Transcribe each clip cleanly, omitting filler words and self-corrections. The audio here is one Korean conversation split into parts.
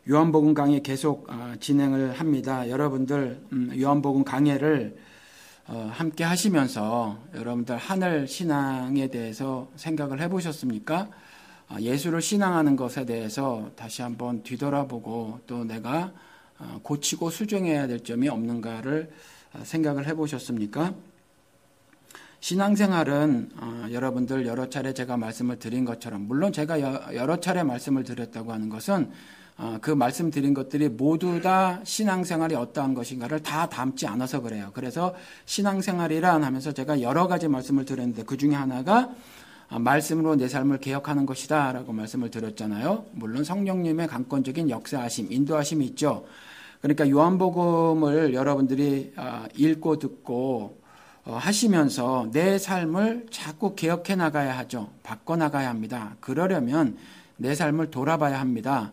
요한복음 강의 계속 진행을 합니다. 여러분들 요한복음 강해를 함께 하시면서 여러분들 하늘 신앙에 대해서 생각을 해보셨습니까? 예수를 신앙하는 것에 대해서 다시 한번 뒤돌아보고 또 내가 고치고 수정해야 될 점이 없는가를 생각을 해보셨습니까? 신앙생활은 여러분들 여러 차례 제가 말씀을 드린 것처럼, 물론 제가 여러 차례 말씀을 드렸다고 하는 것은 그 말씀드린 것들이 모두 다 신앙생활이 어떠한 것인가를 다 담지 않아서 그래요. 그래서 신앙생활이란 하면서 제가 여러 가지 말씀을 드렸는데 그 중에 하나가 말씀으로 내 삶을 개혁하는 것이다 라고 말씀을 드렸잖아요. 물론 성령님의 강권적인 역사하심, 인도하심이 있죠. 그러니까 요한복음을 여러분들이 읽고 듣고 하시면서 내 삶을 자꾸 개혁해 나가야 하죠. 바꿔 나가야 합니다. 그러려면 내 삶을 돌아봐야 합니다.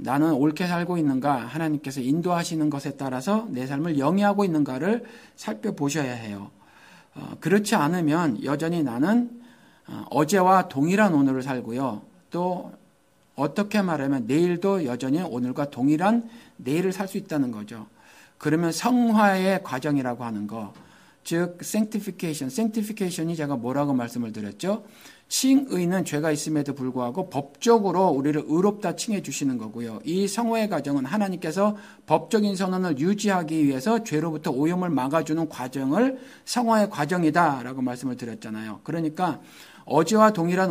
나는 옳게 살고 있는가, 하나님께서 인도하시는 것에 따라서 내 삶을 영위하고 있는가를 살펴보셔야 해요. 그렇지 않으면 여전히 나는 어제와 동일한 오늘을 살고요. 또 어떻게 말하면 내일도 여전히 오늘과 동일한 내일을 살 수 있다는 거죠. 그러면 성화의 과정이라고 하는 거, 즉 sanctification이 제가 뭐라고 말씀을 드렸죠? 칭의는 죄가 있음에도 불구하고 법적으로 우리를 의롭다 칭해 주시는 거고요. 이 성화의 과정은 하나님께서 법적인 선언을 유지하기 위해서 죄로부터 오염을 막아주는 과정을 성화의 과정이다라고 말씀을 드렸잖아요. 그러니까 어제와 동일한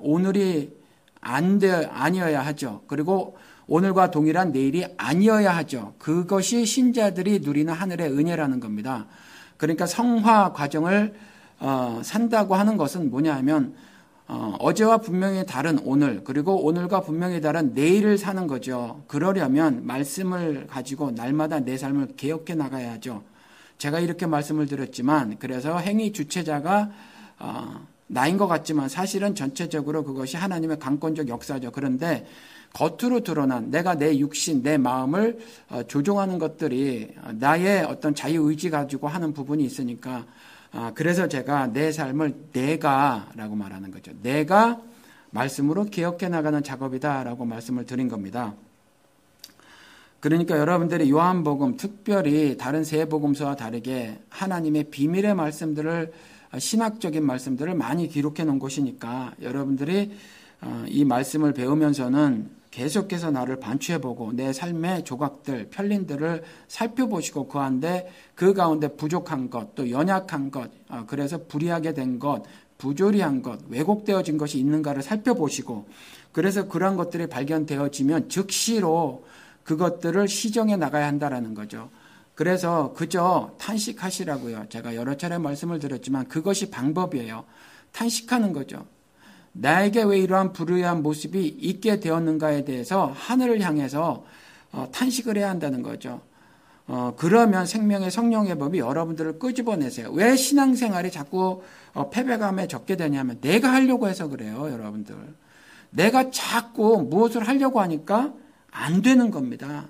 오늘이 아니어야 하죠. 그리고 오늘과 동일한 내일이 아니어야 하죠. 그것이 신자들이 누리는 하늘의 은혜라는 겁니다. 그러니까 성화 과정을 산다고 하는 것은 뭐냐 하면 어제와 분명히 다른 오늘, 그리고 오늘과 분명히 다른 내일을 사는 거죠. 그러려면 말씀을 가지고 날마다 내 삶을 개혁해 나가야 하죠. 제가 이렇게 말씀을 드렸지만, 그래서 행위 주체자가 나인 것 같지만 사실은 전체적으로 그것이 하나님의 강권적 역사죠. 그런데 겉으로 드러난 내가 내 육신, 내 마음을 조종하는 것들이 나의 어떤 자유의지 가지고 하는 부분이 있으니까, 그래서 제가 내 삶을 내가라고 말하는 거죠. 내가 말씀으로 개혁해 나가는 작업이다라고 말씀을 드린 겁니다. 그러니까 여러분들이 요한복음, 특별히 다른 세 복음서와 다르게 하나님의 비밀의 말씀들을, 신학적인 말씀들을 많이 기록해 놓은 곳이니까 여러분들이 이 말씀을 배우면서는 계속해서 나를 반추해보고 내 삶의 조각들, 편린들을 살펴보시고 그 가운데 부족한 것, 또 연약한 것, 그래서 불의하게 된 것, 부조리한 것, 왜곡되어진 것이 있는가를 살펴보시고, 그래서 그러한 것들이 발견되어지면 즉시로 그것들을 시정해 나가야 한다라는 거죠. 그래서 그저 탄식하시라고요. 제가 여러 차례 말씀을 드렸지만 그것이 방법이에요. 탄식하는 거죠. 나에게 왜 이러한 불의한 모습이 있게 되었는가에 대해서 하늘을 향해서 탄식을 해야 한다는 거죠. 그러면 생명의 성령의 법이 여러분들을 끄집어내세요. 왜 신앙생활이 자꾸 패배감에 적게 되냐면 내가 하려고 해서 그래요, 여러분들. 내가 자꾸 무엇을 하려고 하니까 안 되는 겁니다.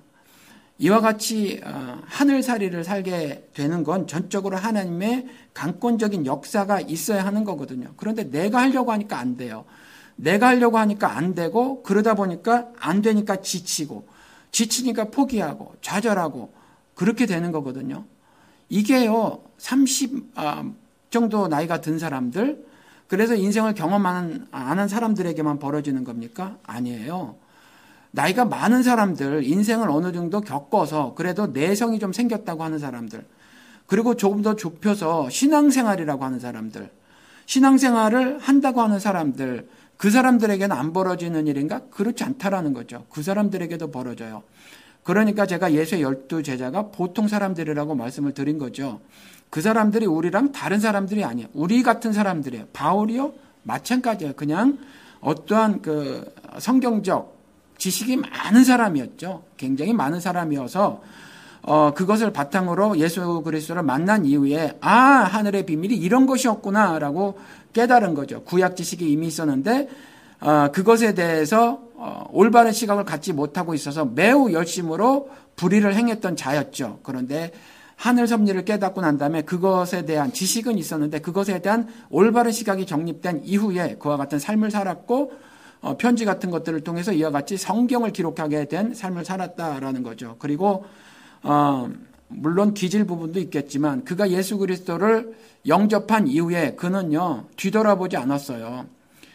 이와 같이 하늘살이를 살게 되는 건 전적으로 하나님의 강권적인 역사가 있어야 하는 거거든요. 그런데 내가 하려고 하니까 안 돼요. 내가 하려고 하니까 안 되고, 그러다 보니까 안 되니까 지치니까 포기하고 좌절하고 그렇게 되는 거거든요. 이게요, 30 정도 나이가 든 사람들, 그래서 인생을 경험 안 한 사람들에게만 벌어지는 겁니까? 아니에요. 나이가 많은 사람들, 인생을 어느 정도 겪어서 그래도 내성이 좀 생겼다고 하는 사람들, 그리고 조금 더 좁혀서 신앙생활이라고 하는 사람들, 신앙생활을 한다고 하는 사람들, 그 사람들에게는 안 벌어지는 일인가? 그렇지 않다라는 거죠. 그 사람들에게도 벌어져요. 그러니까 제가 예수의 12제자가 보통 사람들이라고 말씀을 드린 거죠. 그 사람들이 우리랑 다른 사람들이 아니에요. 우리 같은 사람들이에요. 바울이요? 마찬가지예요. 그냥 어떠한 그 성경적 지식이 많은 사람이었죠. 굉장히 많은 사람이어서 그것을 바탕으로 예수 그리스도를 만난 이후에 하늘의 비밀이 이런 것이었구나라고 깨달은 거죠. 구약 지식이 이미 있었는데 그것에 대해서 올바른 시각을 갖지 못하고 있어서 매우 열심으로 불의를 행했던 자였죠. 그런데 하늘 섭리를 깨닫고 난 다음에 그것에 대한 지식은 있었는데 그것에 대한 올바른 시각이 정립된 이후에 그와 같은 삶을 살았고, 편지 같은 것들을 통해서 이와 같이 성경을 기록하게 된 삶을 살았다라는 거죠. 그리고 물론 기질 부분도 있겠지만 그가 예수 그리스도를 영접한 이후에 그는요 뒤돌아보지 않았어요.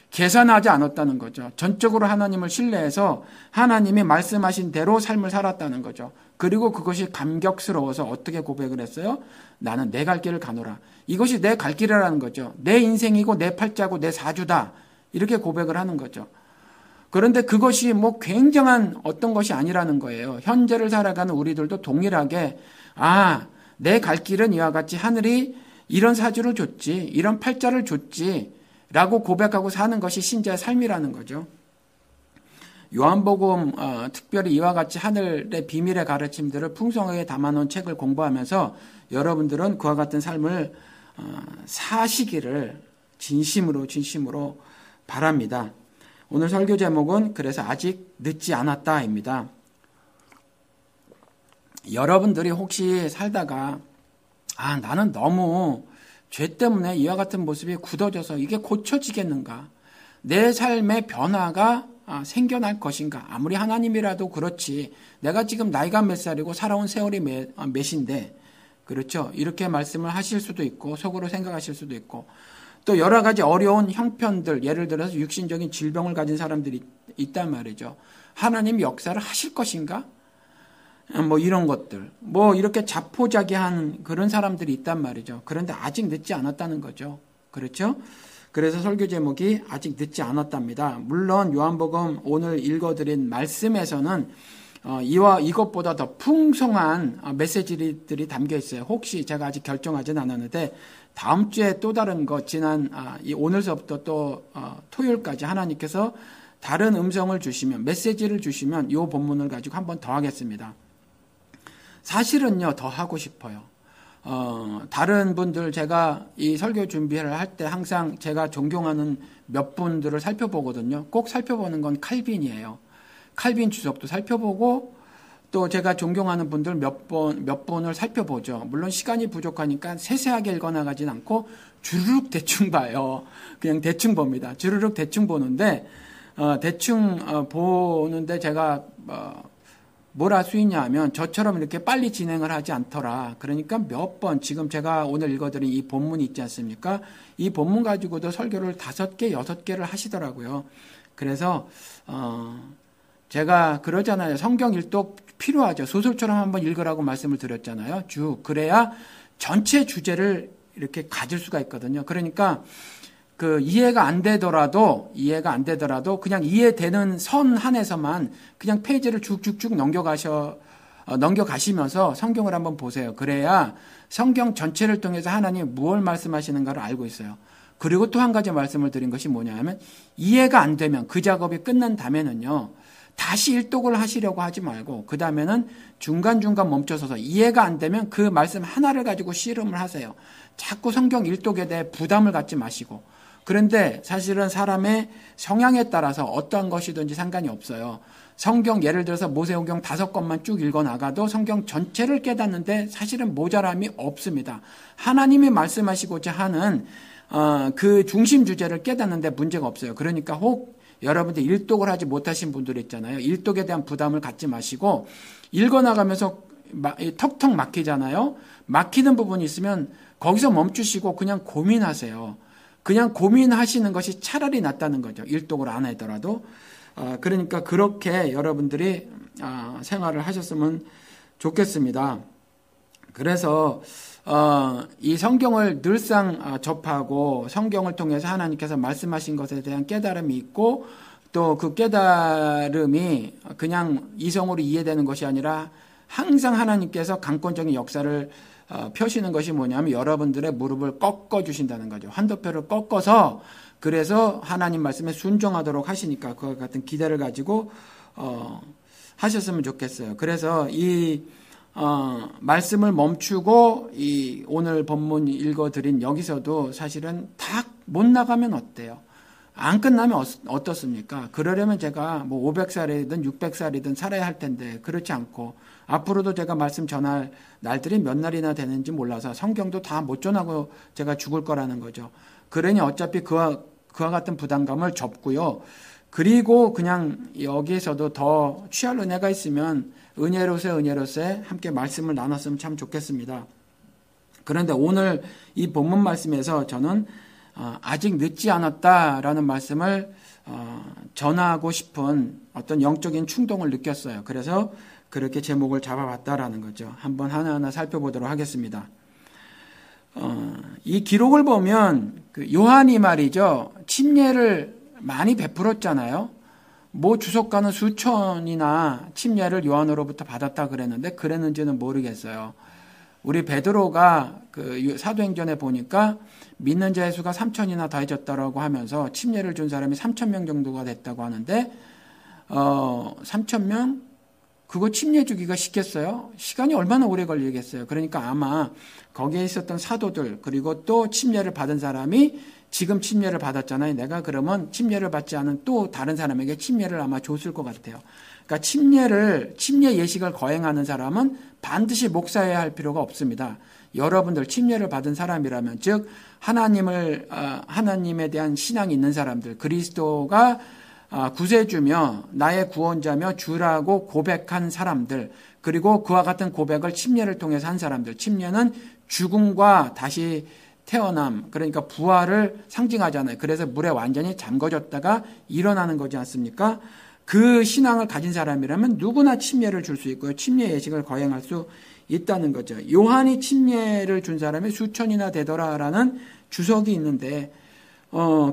계산하지 않았다는 거죠. 전적으로 하나님을 신뢰해서 하나님이 말씀하신 대로 삶을 살았다는 거죠. 그리고 그것이 감격스러워서 어떻게 고백을 했어요? 나는 내 갈 길을 가노라. 이것이 내 갈 길이라는 거죠. 내 인생이고 내 팔자고 내 사주다. 이렇게 고백을 하는 거죠. 그런데 그것이 뭐 굉장한 어떤 것이 아니라는 거예요. 현재를 살아가는 우리들도 동일하게 내 갈 길은 이와 같이 하늘이 이런 사주를 줬지, 이런 팔자를 줬지 라고 고백하고 사는 것이 신자의 삶이라는 거죠. 요한복음 특별히 이와 같이 하늘의 비밀의 가르침들을 풍성하게 담아놓은 책을 공부하면서 여러분들은 그와 같은 삶을 사시기를 진심으로 바랍니다. 오늘 설교 제목은 그래서 아직 늦지 않았다입니다. 여러분들이 혹시 살다가 나는 너무 죄 때문에 이와 같은 모습이 굳어져서 이게 고쳐지겠는가? 내 삶의 변화가 생겨날 것인가? 아무리 하나님이라도 그렇지. 내가 지금 나이가 몇 살이고 살아온 세월이 몇인데 그렇죠? 이렇게 말씀을 하실 수도 있고 속으로 생각하실 수도 있고 또 여러 가지 어려운 형편들, 예를 들어서 육신적인 질병을 가진 사람들이 있단 말이죠. 하나님 역사를 하실 것인가? 뭐 이런 것들, 뭐 이렇게 자포자기한 그런 사람들이 있단 말이죠. 그런데 아직 늦지 않았다는 거죠. 그렇죠? 그래서 설교 제목이 아직 늦지 않았답니다. 물론 요한복음 오늘 읽어드린 말씀에서는 이것보다 더 풍성한 메시지들이 담겨 있어요. 혹시 제가 아직 결정하진 않았는데 다음 주에 또 다른 것 오늘서부터 또 토요일까지 하나님께서 다른 음성을 주시면 메시지를 주시면 이 본문을 가지고 한 번 더 하겠습니다. 사실은요 더 하고 싶어요. 다른 분들 제가 이 설교 준비를 할 때 항상 제가 존경하는 몇 분들을 살펴보거든요. 꼭 살펴보는 건 칼빈이에요. 칼빈 주석도 살펴보고 또 제가 존경하는 분들 몇 분을 살펴보죠. 물론 시간이 부족하니까 세세하게 읽어나가진 않고 주르륵 대충 봐요. 그냥 대충 봅니다. 주르륵 대충 보는데 보는데 제가 뭘 할 수 있냐 하면 저처럼 이렇게 빨리 진행을 하지 않더라. 그러니까 몇 번 지금 제가 오늘 읽어드린 이 본문이 있지 않습니까? 이 본문 가지고도 설교를 5개, 6개를 하시더라고요. 그래서 제가 그러잖아요. 성경 일독 필요하죠. 소설처럼 한번 읽으라고 말씀을 드렸잖아요. 그래야 전체 주제를 이렇게 가질 수가 있거든요. 그러니까 이해가 안 되더라도 그냥 이해되는 선 한에서만 그냥 페이지를 쭉쭉쭉 넘겨가시면서 성경을 한번 보세요. 그래야 성경 전체를 통해서 하나님이 무엇을 말씀하시는가를 알고 있어요. 그리고 또 한 가지 말씀을 드린 것이 뭐냐 하면 이해가 안 되면 그 작업이 끝난 다음에는요. 다시 일독을 하시려고 하지 말고 그 다음에는 중간중간 멈춰서서 이해가 안 되면 그 말씀 하나를 가지고 씨름을 하세요. 자꾸 성경 일독에 대해 부담을 갖지 마시고 그런데 사실은 사람의 성향에 따라서 어떠한 것이든지 상관이 없어요. 성경 예를 들어서 모세오경 5권만 쭉 읽어나가도 성경 전체를 깨닫는데 사실은 모자람이 없습니다. 하나님이 말씀하시고자 하는 그 중심 주제를 깨닫는데 문제가 없어요. 그러니까 혹 여러분들 일독을 하지 못하신 분들 있잖아요. 일독에 대한 부담을 갖지 마시고 읽어나가면서 턱턱 막히잖아요. 막히는 부분이 있으면 거기서 멈추시고 그냥 고민하세요. 그냥 고민하시는 것이 차라리 낫다는 거죠. 일독을 안 하더라도. 그러니까 그렇게 여러분들이 생활을 하셨으면 좋겠습니다. 그래서 이 성경을 늘상 접하고 성경을 통해서 하나님께서 말씀하신 것에 대한 깨달음이 있고 또 그 깨달음이 그냥 이성으로 이해되는 것이 아니라 항상 하나님께서 강권적인 역사를 펴시는 것이 뭐냐면 여러분들의 무릎을 꺾어주신다는 거죠. 환도표를 꺾어서 그래서 하나님 말씀에 순종하도록 하시니까 그와 같은 기대를 가지고 하셨으면 좋겠어요. 그래서 이 말씀을 멈추고 이 오늘 본문 읽어드린 여기서도 사실은 다 못 나가면 어때요? 안 끝나면 어떻습니까? 그러려면 제가 뭐 500살이든 600살이든 살아야 할 텐데 그렇지 않고 앞으로도 제가 말씀 전할 날들이 몇 날이나 되는지 몰라서 성경도 다 못 전하고 제가 죽을 거라는 거죠. 그러니 어차피 그와 같은 부담감을 접고요. 그리고 그냥 여기에서도 더 취할 은혜가 있으면 은혜로서 함께 말씀을 나눴으면 참 좋겠습니다. 그런데 오늘 이 본문 말씀에서 저는 아직 늦지 않았다라는 말씀을 전하고 싶은 어떤 영적인 충동을 느꼈어요. 그래서 그렇게 제목을 잡아봤다라는 거죠. 한번 하나하나 살펴보도록 하겠습니다. 이 기록을 보면 그 요한이 말이죠. 침례를 많이 베풀었잖아요. 뭐 주석가는 수천이나 침례를 요한으로부터 받았다 그랬는데 그랬는지는 모르겠어요. 우리 베드로가 그 사도행전에 보니까 믿는 자의 수가 3천이나 더해졌다라고 하면서 침례를 준 사람이 3,000명 정도가 됐다고 하는데 3,000명? 그거 침례 주기가 쉽겠어요? 시간이 얼마나 오래 걸리겠어요? 그러니까 아마 거기에 있었던 사도들 그리고 또 침례를 받은 사람이 지금 침례를 받았잖아요. 내가 그러면 침례를 받지 않은 또 다른 사람에게 침례를 아마 줬을 것 같아요. 그러니까 침례 예식을 거행하는 사람은 반드시 목사여야 할 필요가 없습니다. 여러분들 침례를 받은 사람이라면 즉 하나님에 대한 신앙이 있는 사람들 그리스도가 구세주며 나의 구원자며 주라고 고백한 사람들 그리고 그와 같은 고백을 침례를 통해서 한 사람들 침례는 죽음과 다시 태어남 그러니까 부활을 상징하잖아요. 그래서 물에 완전히 잠궈졌다가 일어나는 거지 않습니까? 그 신앙을 가진 사람이라면 누구나 침례를 줄 수 있고요. 침례 예식을 거행할 수 있다는 거죠. 요한이 침례를 준 사람이 수천이나 되더라라는 주석이 있는데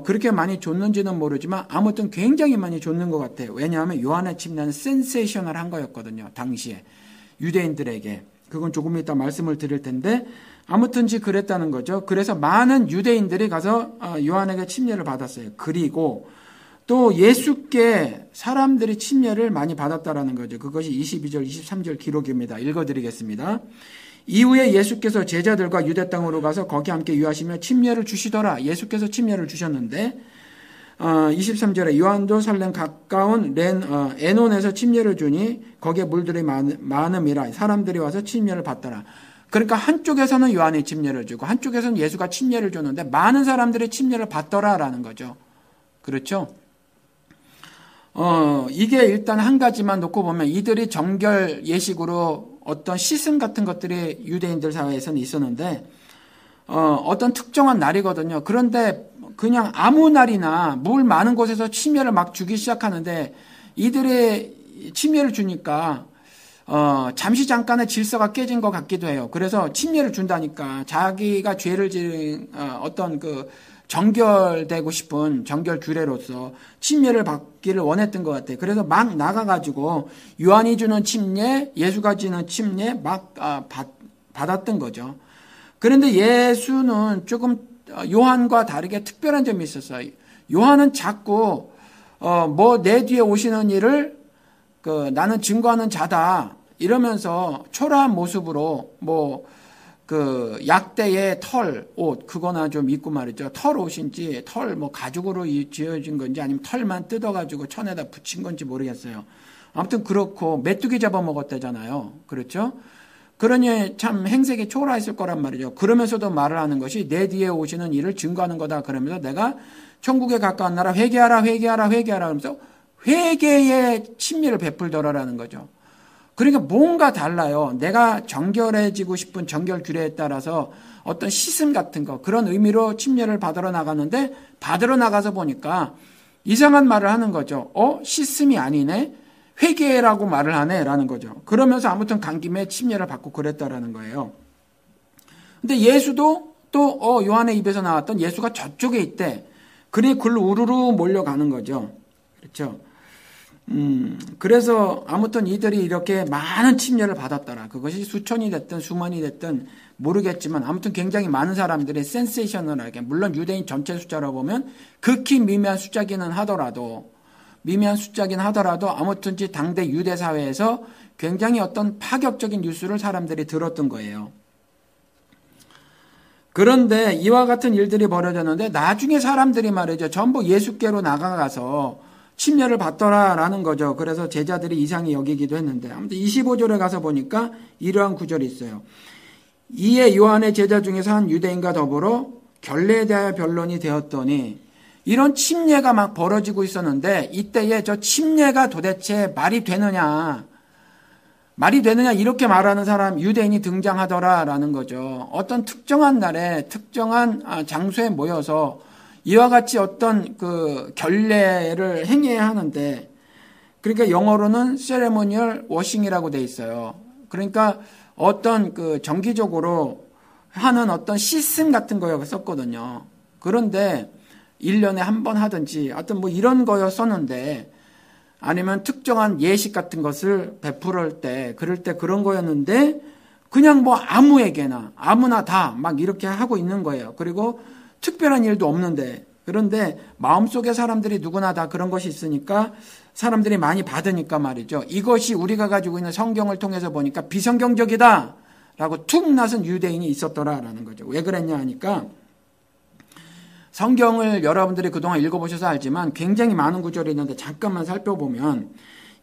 그렇게 많이 줬는지는 모르지만 아무튼 굉장히 많이 줬는 것 같아요. 왜냐하면 요한의 침례는 센세이셔널한 거였거든요. 당시에 유대인들에게. 그건 조금 이따 말씀을 드릴 텐데 아무튼지 그랬다는 거죠. 그래서 많은 유대인들이 가서 요한에게 침례를 받았어요. 그리고 또 예수께 사람들이 침례를 많이 받았다라는 거죠. 그것이 22절, 23절 기록입니다. 읽어드리겠습니다. 이후에 예수께서 제자들과 유대 땅으로 가서 거기 함께 유하시며 침례를 주시더라. 예수께서 침례를 주셨는데 23절에 요한도 살렘 가까운 에논에서 침례를 주니 거기에 물들이 많음이라 사람들이 와서 침례를 받더라. 그러니까 한쪽에서는 요한이 침례를 주고 한쪽에서는 예수가 침례를 줬는데 많은 사람들이 침례를 받더라라는 거죠. 그렇죠? 이게 일단 한 가지만 놓고 보면 이들이 정결 예식으로 어떤 시승 같은 것들이 유대인들 사회에서는 있었는데 어떤 특정한 날이거든요. 그런데 그냥 아무 날이나 물 많은 곳에서 침례를 막 주기 시작하는데 이들의 침례를 주니까 잠시 잠깐의 질서가 깨진 것 같기도 해요. 그래서 침례를 준다니까 자기가 죄를 지은 어떤 그 정결되고 싶은 정결 규례로서 침례를 받기를 원했던 것 같아요. 그래서 막 나가가지고 요한이 주는 침례, 예수가 주는 침례 막 받았던 거죠. 그런데 예수는 조금 요한과 다르게 특별한 점이 있었어요. 요한은 자꾸 뭐 내 뒤에 오시는 이를 나는 증거하는 자다 이러면서 초라한 모습으로 뭐 약대의 털 옷 그거나 좀 입고 말이죠. 털 옷인지 털 뭐 가죽으로 지어진 건지 아니면 털만 뜯어가지고 천에다 붙인 건지 모르겠어요. 아무튼 그렇고 메뚜기 잡아먹었다잖아요. 그렇죠? 그러니 참 행색이 초라했을 거란 말이죠. 그러면서도 말을 하는 것이 내 뒤에 오시는 이를 증거하는 거다. 그러면서 내가 천국에 가까운 나라 회개하라 그러면서 회개의 침례를 베풀더라라는 거죠. 그러니까 뭔가 달라요. 내가 정결해지고 싶은 정결 규례에 따라서 어떤 시슴 같은 거 그런 의미로 침례를 받으러 나갔는데 받으러 나가서 보니까 이상한 말을 하는 거죠. 시슴이 아니네. 회개라고 말을 하네 라는 거죠. 그러면서 아무튼 간 김에 침례를 받고 그랬다라는 거예요. 근데 예수도 또 요한의 입에서 나왔던 예수가 저쪽에 있대. 그리 글로 우르르 몰려가는 거죠. 그렇죠? 그래서 아무튼 이들이 이렇게 많은 침례를 받았더라. 그것이 수천이 됐든 수만이 됐든 모르겠지만 아무튼 굉장히 많은 사람들이 센세이셔널하게 물론 유대인 전체 숫자로 보면 극히 미미한 숫자긴 하더라도 아무튼지 당대 유대 사회에서 굉장히 어떤 파격적인 뉴스를 사람들이 들었던 거예요. 그런데 이와 같은 일들이 벌어졌는데 나중에 사람들이 말이죠. 전부 예수께로 나가가서 침례를 받더라라는 거죠. 그래서 제자들이 이상히 여기기도 했는데 아무튼 25절에 가서 보니까 이러한 구절이 있어요. 이에 요한의 제자 중에서 한 유대인과 더불어 결례에 대하여 변론이 되었더니 이런 침례가 막 벌어지고 있었는데 이때에 저 침례가 도대체 말이 되느냐 이렇게 말하는 사람 유대인이 등장하더라라는 거죠. 어떤 특정한 날에 특정한 장소에 모여서 이와 같이 어떤 그 결례를 행해야 하는데, 그러니까 영어로는 ceremonial washing이라고 돼 있어요. 그러니까 어떤 그 정기적으로 하는 어떤 시스템 같은 거였었거든요. 그런데 1년에 한 번 하든지 어떤 뭐 이런 거였었는데, 아니면 특정한 예식 같은 것을 베풀을 때, 그럴 때 그런 거였는데, 그냥 뭐 아무에게나, 아무나 다 막 이렇게 하고 있는 거예요. 그리고 특별한 일도 없는데, 그런데 마음속에 사람들이 누구나 다 그런 것이 있으니까 사람들이 많이 받으니까 말이죠. 이것이 우리가 가지고 있는 성경을 통해서 보니까 비성경적이다 라고 툭 나선 유대인이 있었더라라는 거죠. 왜 그랬냐 하니까, 성경을 여러분들이 그동안 읽어보셔서 알지만 굉장히 많은 구절이 있는데 잠깐만 살펴보면,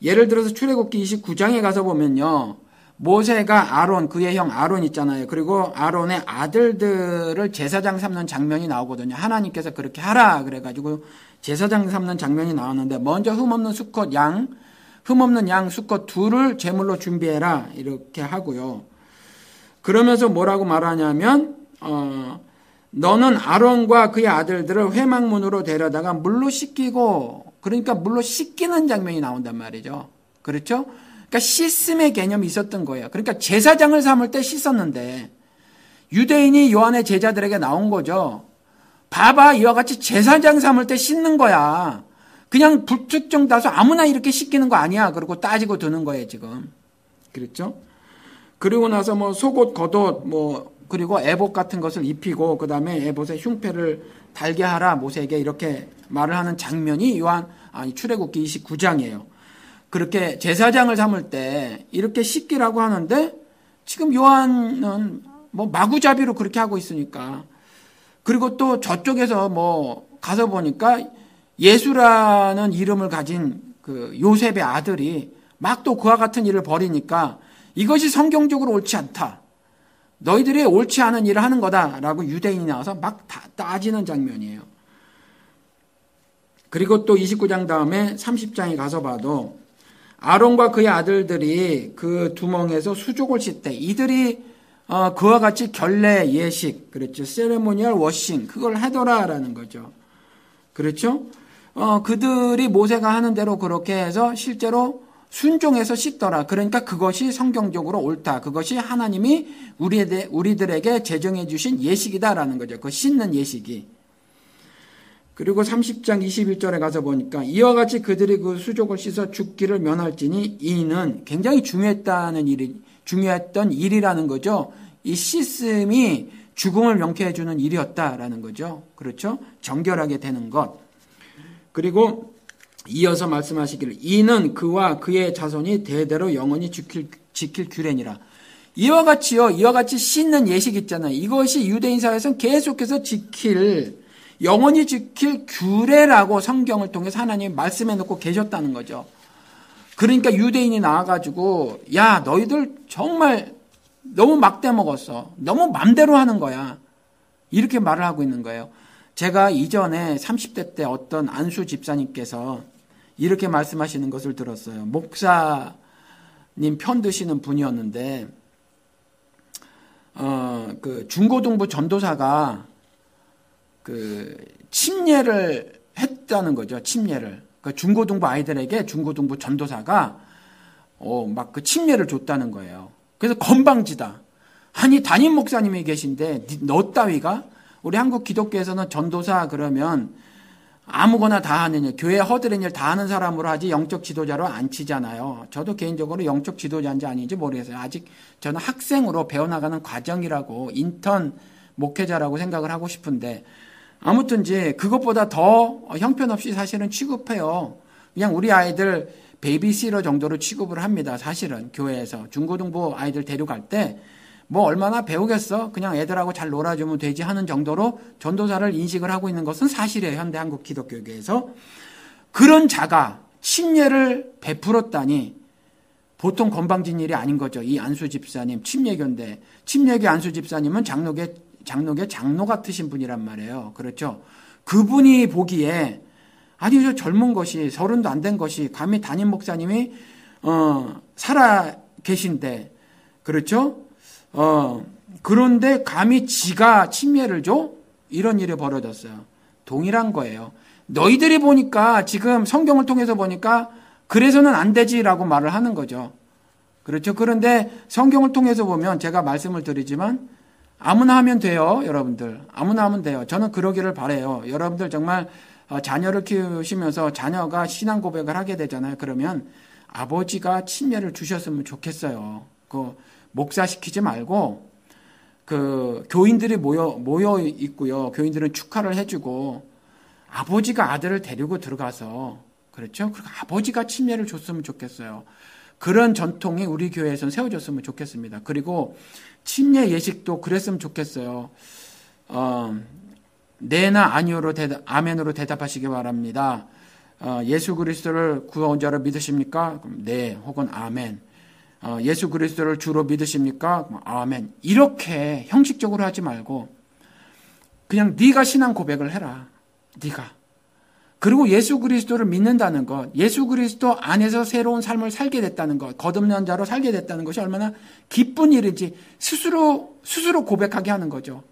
예를 들어서 출애굽기 29장에 가서 보면요, 모세가 아론, 그의 형 아론 있잖아요. 그리고 아론의 아들들을 제사장 삼는 장면이 나오거든요. 하나님께서 그렇게 하라 그래가지고 제사장 삼는 장면이 나오는데, 먼저 흠없는 양 수컷 둘을 제물로 준비해라 이렇게 하고요. 그러면서 뭐라고 말하냐면, 너는 아론과 그의 아들들을 회막문으로 데려다가 물로 씻기고, 그러니까 물로 씻기는 장면이 나온단 말이죠. 그렇죠? 그러니까 씻음의 개념이 있었던 거예요. 그러니까 제사장을 삼을 때 씻었는데, 유대인이 요한의 제자들에게 나온 거죠. 봐봐, 이와 같이 제사장 삼을 때 씻는 거야. 그냥 불특정 다수 아무나 이렇게 씻기는 거 아니야. 그러고 따지고 드는 거예요, 지금. 그렇죠? 그리고 나서 뭐 속옷, 겉옷, 그리고 에봇 같은 것을 입히고, 그 다음에 에봇의 흉패를 달게 하라 모세에게 이렇게 말을 하는 장면이 출애굽기 29장이에요. 그렇게 제사장을 삼을 때 이렇게 씻기라고 하는데, 지금 요한은 뭐 마구잡이로 그렇게 하고 있으니까. 그리고 또 저쪽에서 가서 보니까 예수라는 이름을 가진 그 요셉의 아들이 막 또 그와 같은 일을 벌이니까 이것이 성경적으로 옳지 않다. 너희들이 옳지 않은 일을 하는 거다라고 유대인이 나와서 막 따지는 장면이에요. 그리고 또 29장 다음에 30장에 가서 봐도 아론과 그의 아들들이 그 두멍에서 수족을 씻되, 이들이 그와 같이 결례 예식, 그렇죠, 세레모니얼 워싱, 그걸 하더라라는 거죠. 그렇죠? 그들이 모세가 하는 대로 그렇게 해서 실제로 순종해서 씻더라. 그러니까 그것이 성경적으로 옳다. 그것이 하나님이 우리들에게 제정해 주신 예식이다라는 거죠. 그 씻는 예식이. 그리고 30장 21절에 가서 보니까 이와 같이 그들이 그 수족을 씻어 죽기를 면할지니, 이는 굉장히 중요했던 일이라는 거죠. 이 씻음이 죽음을 명쾌해 주는 일이었다라는 거죠. 그렇죠? 정결하게 되는 것. 그리고 이어서 말씀하시기를, 이는 그와 그의 자손이 대대로 영원히 지킬 규례니라. 이와 같이 씻는 예식 있잖아요. 이것이 유대인 사회에서는 계속해서 영원히 지킬 규례라고 성경을 통해서 하나님이 말씀해 놓고 계셨다는 거죠. 그러니까 유대인이 나와가지고, 야, 너희들 정말 너무 막대 먹었어. 너무 맘대로 하는 거야. 이렇게 말을 하고 있는 거예요. 제가 이전에 30대 때 어떤 안수 집사님께서 이렇게 말씀하시는 것을 들었어요. 목사님 편 드시는 분이었는데, 그 중고등부 전도사가 그 침례를 했다는 거죠. 침례를. 그 중고등부 아이들에게 중고등부 전도사가 막 그 침례를 줬다는 거예요. 그래서 건방지다. 아니, 담임 목사님이 계신데 너 따위가? 우리 한국 기독교에서는 전도사 그러면 아무거나 다 하는, 교회 허드렛 일 다 하는 사람으로 하지 영적 지도자로 안 치잖아요. 저도 개인적으로 영적 지도자인지 아닌지 모르겠어요. 아직 저는 학생으로 배워나가는 과정이라고, 인턴 목회자라고 생각을 하고 싶은데, 아무튼지 그것보다 더 형편없이 사실은 취급해요. 그냥 우리 아이들 베이비시터 정도로 취급을 합니다. 사실은 교회에서 중고등부 아이들 데려갈 때 뭐 얼마나 배우겠어? 그냥 애들하고 잘 놀아주면 되지 하는 정도로 전도사를 인식을 하고 있는 것은 사실이에요. 현대 한국 기독교계에서. 그런 자가 침례를 베풀었다니 보통 건방진 일이 아닌 거죠. 이 안수 집사님, 침례교인데, 침례교 안수 집사님은 장로계 장로 같으신 분이란 말이에요. 그렇죠? 그분이 보기에 아니 저 젊은 것이 30도 안 된 것이 감히 담임 목사님이 살아 계신데 그렇죠? 그런데 감히 지가 침례를 줘? 이런 일이 벌어졌어요. 동일한 거예요. 너희들이 보니까 지금 성경을 통해서 보니까 그래서는 안 되지라고 말을 하는 거죠. 그렇죠? 그런데 성경을 통해서 보면 제가 말씀을 드리지만 아무나 하면 돼요, 여러분들. 아무나 하면 돼요. 저는 그러기를 바라요. 여러분들 정말 자녀를 키우시면서 자녀가 신앙 고백을 하게 되잖아요. 그러면 아버지가 침례를 주셨으면 좋겠어요. 그 목사시키지 말고 그 교인들이 모여 있고요. 교인들은 축하를 해주고 아버지가 아들을 데리고 들어가서 그렇죠? 그리고 아버지가 침례를 줬으면 좋겠어요. 그런 전통이 우리 교회에서는 세워졌으면 좋겠습니다. 그리고 침례 예식도 그랬으면 좋겠어요. 네나 아니오로 아멘으로 대답하시기 바랍니다. 예수 그리스도를 구원자로 믿으십니까? 그럼 네 혹은 아멘. 예수 그리스도를 주로 믿으십니까? 아멘. 이렇게 형식적으로 하지 말고 그냥 네가 신앙 고백을 해라. 네가. 그리고 예수 그리스도를 믿는다는 것, 예수 그리스도 안에서 새로운 삶을 살게 됐다는 것, 거듭난 자로 살게 됐다는 것이 얼마나 기쁜 일인지 스스로 고백하게 하는 거죠.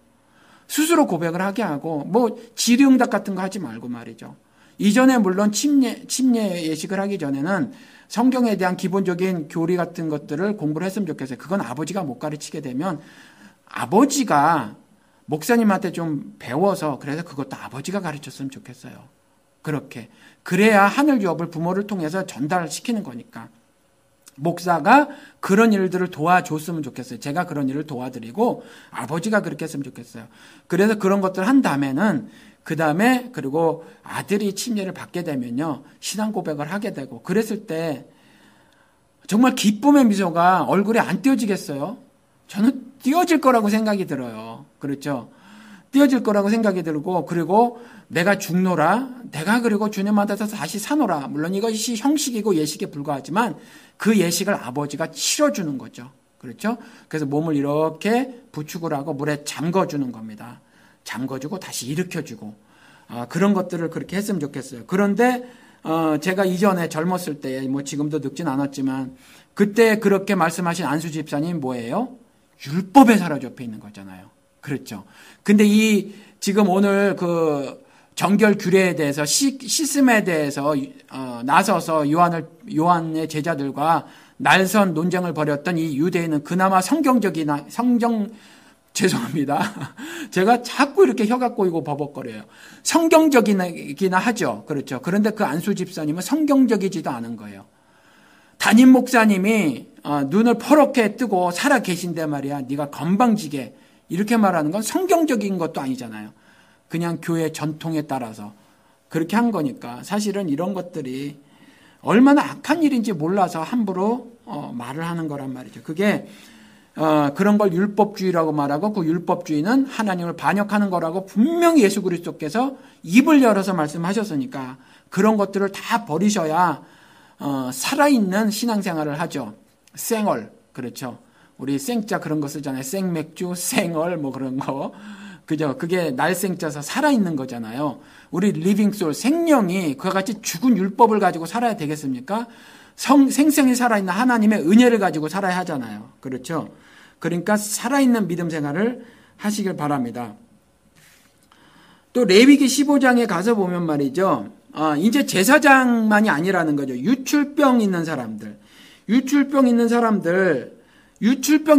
스스로 고백을 하게 하고 뭐 질의응답 같은 거 하지 말고 말이죠. 이전에 물론 침례 예식을 하기 전에는 성경에 대한 기본적인 교리 같은 것들을 공부를 했으면 좋겠어요. 그건 아버지가 못 가르치게 되면 아버지가 목사님한테 좀 배워서 그래서 그것도 아버지가 가르쳤으면 좋겠어요. 그렇게. 그래야 하늘 유업을 부모를 통해서 전달시키는 거니까. 목사가 그런 일들을 도와줬으면 좋겠어요. 제가 그런 일을 도와드리고 아버지가 그렇게 했으면 좋겠어요. 그래서 그런 것들 한 다음에는 그 다음에 그리고 아들이 침례를 받게 되면요. 신앙 고백을 하게 되고 그랬을 때 정말 기쁨의 미소가 얼굴에 안 띄어지겠어요? 저는 띄어질 거라고 생각이 들어요. 그렇죠? 띄어질 거라고 생각이 들고 그리고 내가 죽노라 내가 그리고 주님 만나서 다시 사노라 물론 이것이 형식이고 예식에 불과하지만 그 예식을 아버지가 치러주는 거죠. 그렇죠? 그래서 몸을 이렇게 부축을 하고 물에 잠궈주는 겁니다. 잠궈주고 다시 일으켜주고 그런 것들을 그렇게 했으면 좋겠어요. 그런데 제가 이전에 젊었을 때 뭐 지금도 늙진 않았지만 그때 그렇게 말씀하신 안수 집사님 뭐예요? 율법에 사로잡혀 있는 거잖아요. 그렇죠. 근데 지금 오늘 그 정결 규례에 대해서 시스템에 대해서 나서서 요한의 제자들과 날선 논쟁을 벌였던 이 유대인은 그나마 죄송합니다. 제가 자꾸 이렇게 혀가 꼬이고 버벅거려요. 성경적이나 하죠. 그렇죠. 그런데 그 안수 집사님은 성경적이지도 않은 거예요. 담임 목사님이 눈을 퍼렇게 뜨고 살아 계신데 말이야. 네가 건방지게 이렇게 말하는 건 성경적인 것도 아니잖아요. 그냥 교회 전통에 따라서 그렇게 한 거니까 사실은 이런 것들이 얼마나 악한 일인지 몰라서 함부로 말을 하는 거란 말이죠. 그게 그런 걸 율법주의라고 말하고 그 율법주의는 하나님을 반역하는 거라고 분명히 예수 그리스도께서 입을 열어서 말씀하셨으니까 그런 것들을 다 버리셔야 살아있는 신앙생활을 하죠. 생얼 그렇죠. 우리 생자 그런 거 쓰잖아요. 생맥주, 생얼 뭐 그런 거. 그죠? 그게 날생자서 살아있는 거잖아요. 우리 리빙솔 생명이 그와 같이 죽은 율법을 가지고 살아야 되겠습니까? 생생히 살아있는 하나님의 은혜를 가지고 살아야 하잖아요. 그렇죠? 그러니까 살아있는 믿음 생활을 하시길 바랍니다. 또 레위기 15장에 가서 보면 말이죠. 이제 제사장만이 아니라는 거죠. 유출병 있는 사람들, 유출병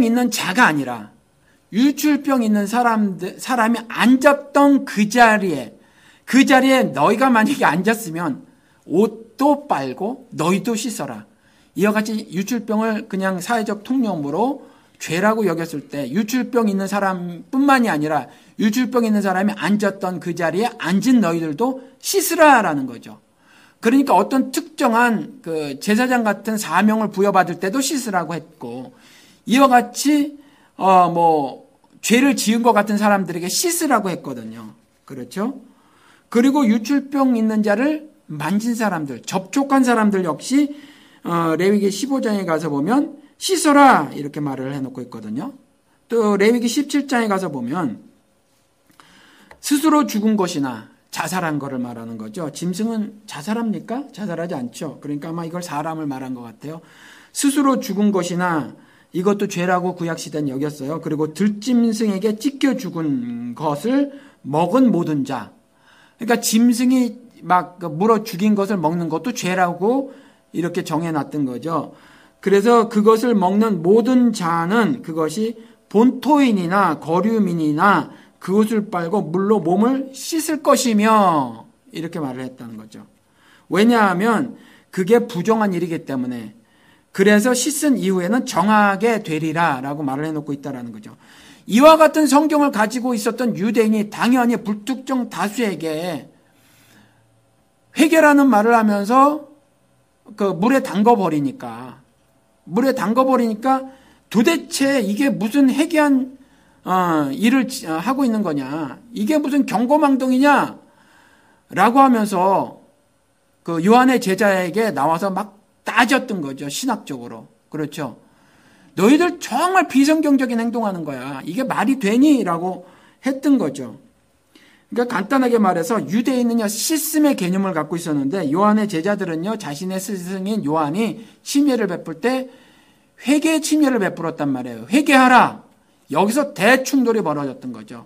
있는 자가 아니라 유출병 있는 사람이 앉았던 그 자리에 너희가 만약에 앉았으면 옷도 빨고 너희도 씻어라. 이와 같이 유출병을 그냥 사회적 통념으로 죄라고 여겼을 때 유출병 있는 사람뿐만이 아니라 유출병 있는 사람이 앉았던 그 자리에 앉은 너희들도 씻으라라는 거죠. 그러니까 어떤 특정한 그 제사장 같은 사명을 부여받을 때도 씻으라고 했고 이와 같이 죄를 지은 것 같은 사람들에게 씻으라고 했거든요. 그렇죠? 그리고 유출병 있는 자를 만진 사람들, 접촉한 사람들 역시 레위기 15장에 가서 보면 씻어라 이렇게 말을 해놓고 있거든요. 또 레위기 17장에 가서 보면 스스로 죽은 것이나 자살한 거를 말하는 거죠. 짐승은 자살합니까? 자살하지 않죠. 그러니까 아마 이걸 사람을 말한 것 같아요. 스스로 죽은 것이나 이것도 죄라고 구약시대는 여겼어요. 그리고 들짐승에게 찢겨 죽은 것을 먹은 모든 자. 그러니까 짐승이 막 물어 죽인 것을 먹는 것도 죄라고 이렇게 정해놨던 거죠. 그래서 그것을 먹는 모든 자는 그것이 본토인이나 거류민이나 그것을 빨고 물로 몸을 씻을 것이며 이렇게 말을 했다는 거죠. 왜냐하면 그게 부정한 일이기 때문에. 그래서 씻은 이후에는 정하게 되리라 라고 말을 해놓고 있다는 거죠. 이와 같은 성경을 가지고 있었던 유대인이 당연히 불특정 다수에게 회개라는 말을 하면서 그 물에 담궈버리니까 도대체 이게 무슨 회개한 일을 하고 있는 거냐, 이게 무슨 경고망동이냐 라고 하면서 그 요한의 제자에게 나와서 막 따졌던 거죠. 신학적으로. 그렇죠. 너희들 정말 비성경적인 행동하는 거야. 이게 말이 되니? 라고 했던 거죠. 그러니까 간단하게 말해서 유대인은요, 씻음의 개념을 갖고 있었는데 요한의 제자들은요, 자신의 스승인 요한이 침례를 베풀 때 회개의 침례를 베풀었단 말이에요. 회개하라. 여기서 대충돌이 벌어졌던 거죠.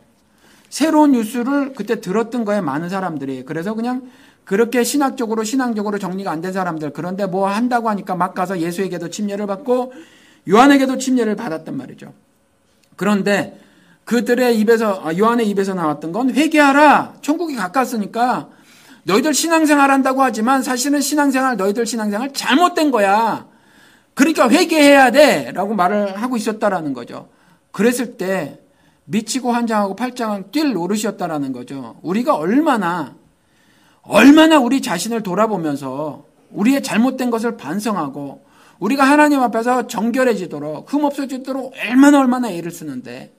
새로운 뉴스를 그때 들었던 거예요, 많은 사람들이. 그래서 그냥 그렇게 신학적으로 신앙적으로 정리가 안 된 사람들, 그런데 뭐 한다고 하니까 막 가서 예수에게도 침례를 받고 요한에게도 침례를 받았단 말이죠. 그런데 그들의 입에서, 요한의 입에서 나왔던 건 회개하라. 천국이 가까웠으니까 너희들 신앙생활 한다고 하지만 사실은 너희들 신앙생활 잘못된 거야. 그러니까 회개해야 돼 라고 말을 하고 있었다라는 거죠. 그랬을 때 미치고 환장하고 팔짱 뛸 노릇이었다라는 거죠. 우리가 얼마나 우리 자신을 돌아보면서 우리의 잘못된 것을 반성하고 우리가 하나님 앞에서 정결해지도록, 흠없어지도록 얼마나 애를 쓰는데,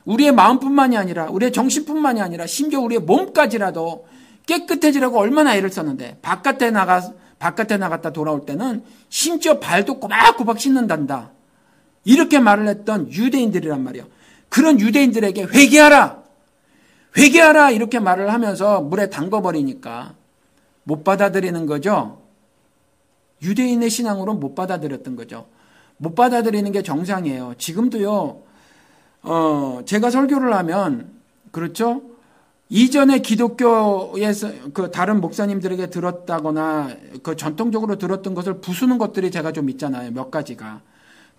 우리의 마음뿐만이 아니라 우리의 정신뿐만이 아니라 심지어 우리의 몸까지라도 깨끗해지라고 얼마나 애를 썼는데, 바깥에 나갔다 돌아올 때는 심지어 발도 꼬박꼬박 씻는단다. 이렇게 말을 했던 유대인들이란 말이에요. 그런 유대인들에게 회개하라 이렇게 말을 하면서 물에 담궈버리니까 못 받아들이는 거죠. 유대인의 신앙으로는 못 받아들였던 거죠. 못 받아들이는 게 정상이에요. 지금도요, 제가 설교를 하면, 그렇죠? 이전에 기독교에서 그 다른 목사님들에게 들었다거나 그 전통적으로 들었던 것을 부수는 것들이 제가 좀 있잖아요. 몇 가지가.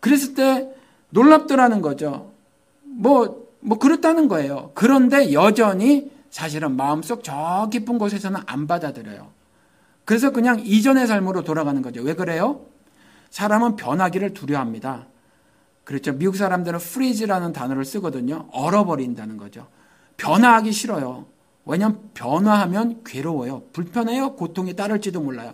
그랬을 때 놀랍더라는 거죠. 뭐 그렇다는 거예요. 그런데 여전히 사실은 마음속 저 깊은 곳에서는 안 받아들여요. 그래서 그냥 이전의 삶으로 돌아가는 거죠. 왜 그래요? 사람은 변하기를 두려워합니다. 그렇죠. 미국 사람들은 freeze라는 단어를 쓰거든요. 얼어버린다는 거죠. 변화하기 싫어요. 왜냐하면 변화하면 괴로워요. 불편해요. 고통이 따를지도 몰라요.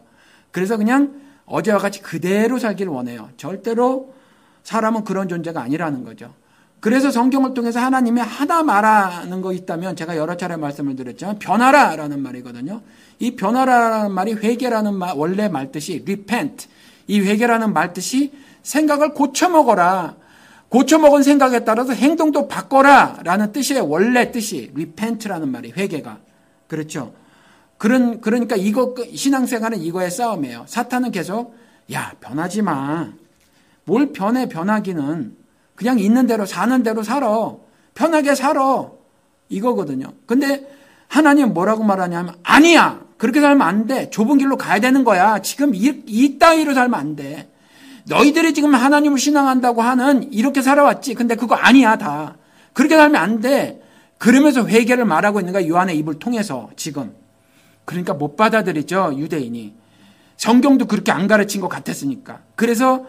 그래서 그냥 어제와 같이 그대로 살기를 원해요. 절대로 사람은 그런 존재가 아니라는 거죠. 그래서 성경을 통해서 하나님이 하나 말하는 거 있다면 제가 여러 차례 말씀을 드렸지만 변하라라는 말이거든요. 이 변하라라는 말이 회개라는 원래 말 뜻이 repent. 이 회개라는 말 뜻이 생각을 고쳐먹어라. 고쳐먹은 생각에 따라서 행동도 바꿔라 라는 뜻이에요. 원래 뜻이 repent라는 말이 회개가. 그렇죠. 그러니까 신앙생활은 이거의 싸움이에요. 사탄은 계속 야 변하지 마. 뭘 변하기는 그냥 있는 대로 사는 대로 살아. 편하게 살아. 이거거든요. 근데 하나님은 뭐라고 말하냐면 아니야. 그렇게 살면 안 돼. 좁은 길로 가야 되는 거야. 지금 이 따위로 살면 안 돼. 너희들이 지금 하나님을 신앙한다고 하는 이렇게 살아왔지. 근데 그거 아니야 다. 그렇게 살면 안 돼. 그러면서 회개를 말하고 있는 거야. 요한의 입을 통해서 지금. 그러니까 못 받아들이죠. 유대인이. 성경도 그렇게 안 가르친 것 같았으니까. 그래서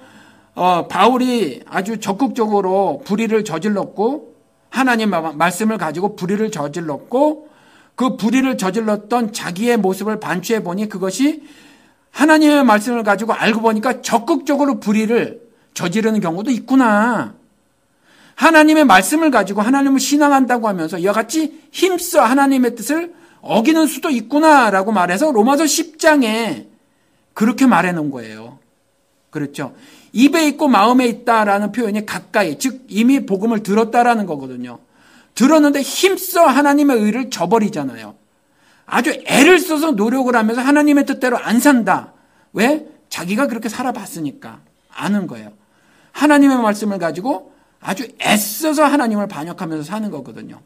바울이 아주 적극적으로 불의를 저질렀고 하나님 말씀을 가지고 불의를 저질렀고 그 불의를 저질렀던 자기의 모습을 반추해 보니 그것이 하나님의 말씀을 가지고 알고 보니까 적극적으로 불의를 저지르는 경우도 있구나. 하나님의 말씀을 가지고 하나님을 신앙한다고 하면서 이와 같이 힘써 하나님의 뜻을 어기는 수도 있구나라고 말해서 로마서 10장에 그렇게 말해 놓은 거예요. 그렇죠. 입에 있고 마음에 있다라는 표현이 가까이, 즉 이미 복음을 들었다라는 거거든요. 들었는데 힘써 하나님의 의를 저버리잖아요. 아주 애를 써서 노력을 하면서 하나님의 뜻대로 안 산다. 왜? 자기가 그렇게 살아봤으니까 아는 거예요. 하나님의 말씀을 가지고 아주 애써서 하나님을 반역하면서 사는 거거든요.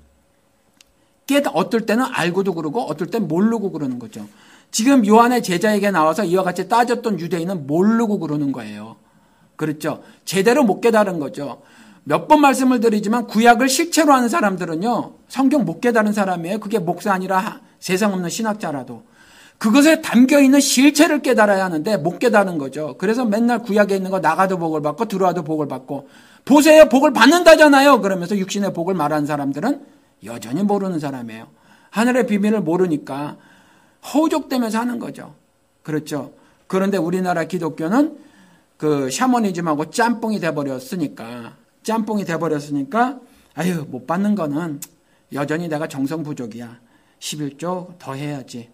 어떨 때는 알고도 그러고 어떨 땐 모르고 그러는 거죠. 지금 요한의 제자에게 나와서 이와 같이 따졌던 유대인은 모르고 그러는 거예요. 그렇죠? 제대로 못 깨달은 거죠. 몇 번 말씀을 드리지만 구약을 실체로 하는 사람들은요, 성경 못 깨달은 사람이에요. 그게 목사 아니라 세상 없는 신학자라도. 그것에 담겨있는 실체를 깨달아야 하는데 못 깨달은 거죠. 그래서 맨날 구약에 있는 거 나가도 복을 받고 들어와도 복을 받고, 보세요, 복을 받는다잖아요. 그러면서 육신의 복을 말하는 사람들은 여전히 모르는 사람이에요. 하늘의 비밀을 모르니까 허우적대면서 하는 거죠. 그렇죠. 그런데 우리나라 기독교는 그 샤머니즘하고 짬뽕이 돼버렸으니까 아유, 못 받는 거는 여전히 내가 정성 부족이야. 11조 더 해야지.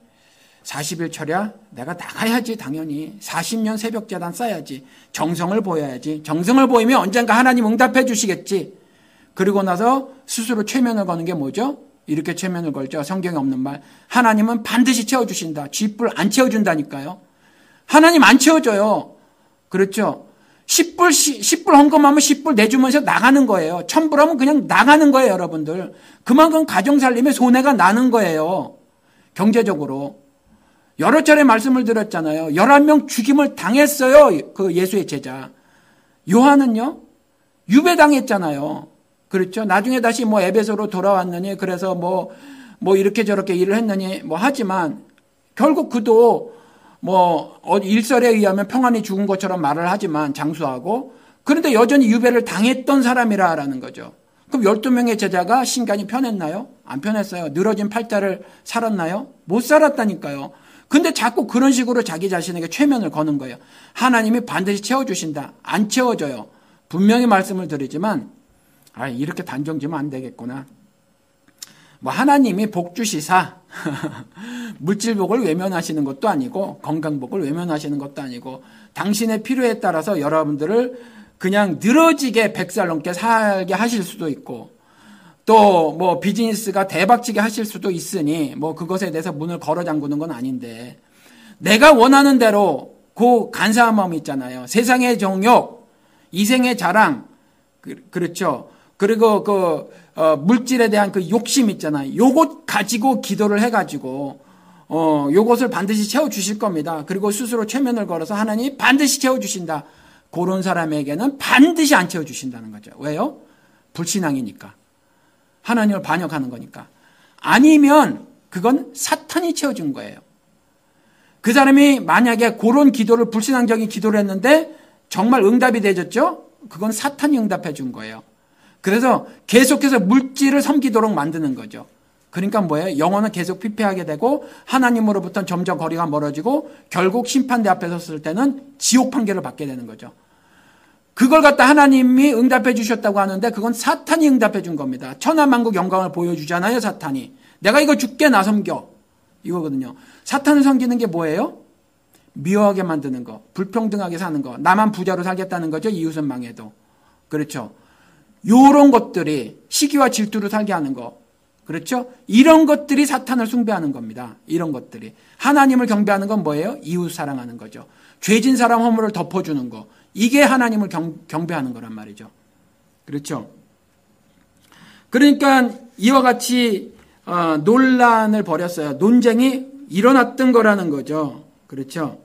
40일 철야 내가 나가야지. 당연히 40년 새벽제단 쌓아야지. 정성을 보여야지. 정성을 보이면 언젠가 하나님 응답해 주시겠지. 그리고 나서 스스로 최면을 거는 게 뭐죠? 이렇게 최면을 걸죠. 성경에 없는 말. 하나님은 반드시 채워주신다. 쥐뿔 안 채워준다니까요. 하나님 안 채워줘요. 그렇죠. 10불 헌금하면 10불 내주면서 나가는 거예요. 1000불 하면 그냥 나가는 거예요, 여러분들. 그만큼 가정살림에 손해가 나는 거예요. 경제적으로. 여러 차례 말씀을 드렸잖아요. 11명 죽임을 당했어요. 그 예수의 제자. 요한은요, 유배당했잖아요. 그렇죠. 나중에 다시 뭐 에베소로 돌아왔느니, 그래서 뭐 이렇게 저렇게 일을 했느니, 하지만, 결국 그도 일설에 의하면 평안히 죽은 것처럼 말을 하지만 장수하고, 그런데 여전히 유배를 당했던 사람이라는 거죠. 그럼 12명의 제자가 신간이 편했나요? 안 편했어요. 늘어진 팔자를 살았나요? 못 살았다니까요. 근데 자꾸 그런 식으로 자기 자신에게 최면을 거는 거예요. 하나님이 반드시 채워주신다. 안 채워져요. 분명히 말씀을 드리지만, 이렇게 단정 지면 안 되겠구나. 하나님이 복 주시사, 물질복을 외면하시는 것도 아니고, 건강복을 외면하시는 것도 아니고, 당신의 필요에 따라서 여러분들을 그냥 늘어지게 100살 넘게 살게 하실 수도 있고, 또 비즈니스가 대박치게 하실 수도 있으니, 그것에 대해서 문을 걸어 잠그는 건 아닌데, 내가 원하는 대로 그 간사한 마음이 있잖아요. 세상의 정욕, 이생의 자랑, 그렇죠. 그리고 물질에 대한 그 욕심 있잖아요. 요것 가지고 기도를 해가지고, 요것을 반드시 채워주실 겁니다. 그리고 스스로 최면을 걸어서 하나님이 반드시 채워주신다. 그런 사람에게는 반드시 안 채워주신다는 거죠. 왜요? 불신앙이니까. 하나님을 반역하는 거니까. 아니면 그건 사탄이 채워준 거예요. 그 사람이 만약에 그런 기도를, 불신앙적인 기도를 했는데 정말 응답이 되졌죠? 그건 사탄이 응답해 준 거예요. 그래서 계속해서 물질을 섬기도록 만드는 거죠. 그러니까 뭐예요? 영혼은 계속 피폐하게 되고 하나님으로부터는 점점 거리가 멀어지고 결국 심판대 앞에 섰을 때는 지옥 판결을 받게 되는 거죠. 그걸 갖다 하나님이 응답해 주셨다고 하는데 그건 사탄이 응답해 준 겁니다. 천하만국 영광을 보여주잖아요, 사탄이. 내가 이거 줄게, 나 섬겨. 이거거든요. 사탄을 섬기는 게 뭐예요? 미워하게 만드는 거, 불평등하게 사는 거, 나만 부자로 살겠다는 거죠, 이웃은 망해도. 그렇죠. 요런 것들이 시기와 질투로 살게 하는 거. 그렇죠? 이런 것들이 사탄을 숭배하는 겁니다. 이런 것들이. 하나님을 경배하는 건 뭐예요? 이웃 사랑하는 거죠. 죄진 사람 허물을 덮어주는 거. 이게 하나님을 경배하는 거란 말이죠. 그렇죠? 그러니까 이와 같이 논란을 벌였어요. 논쟁이 일어났던 거라는 거죠. 그렇죠?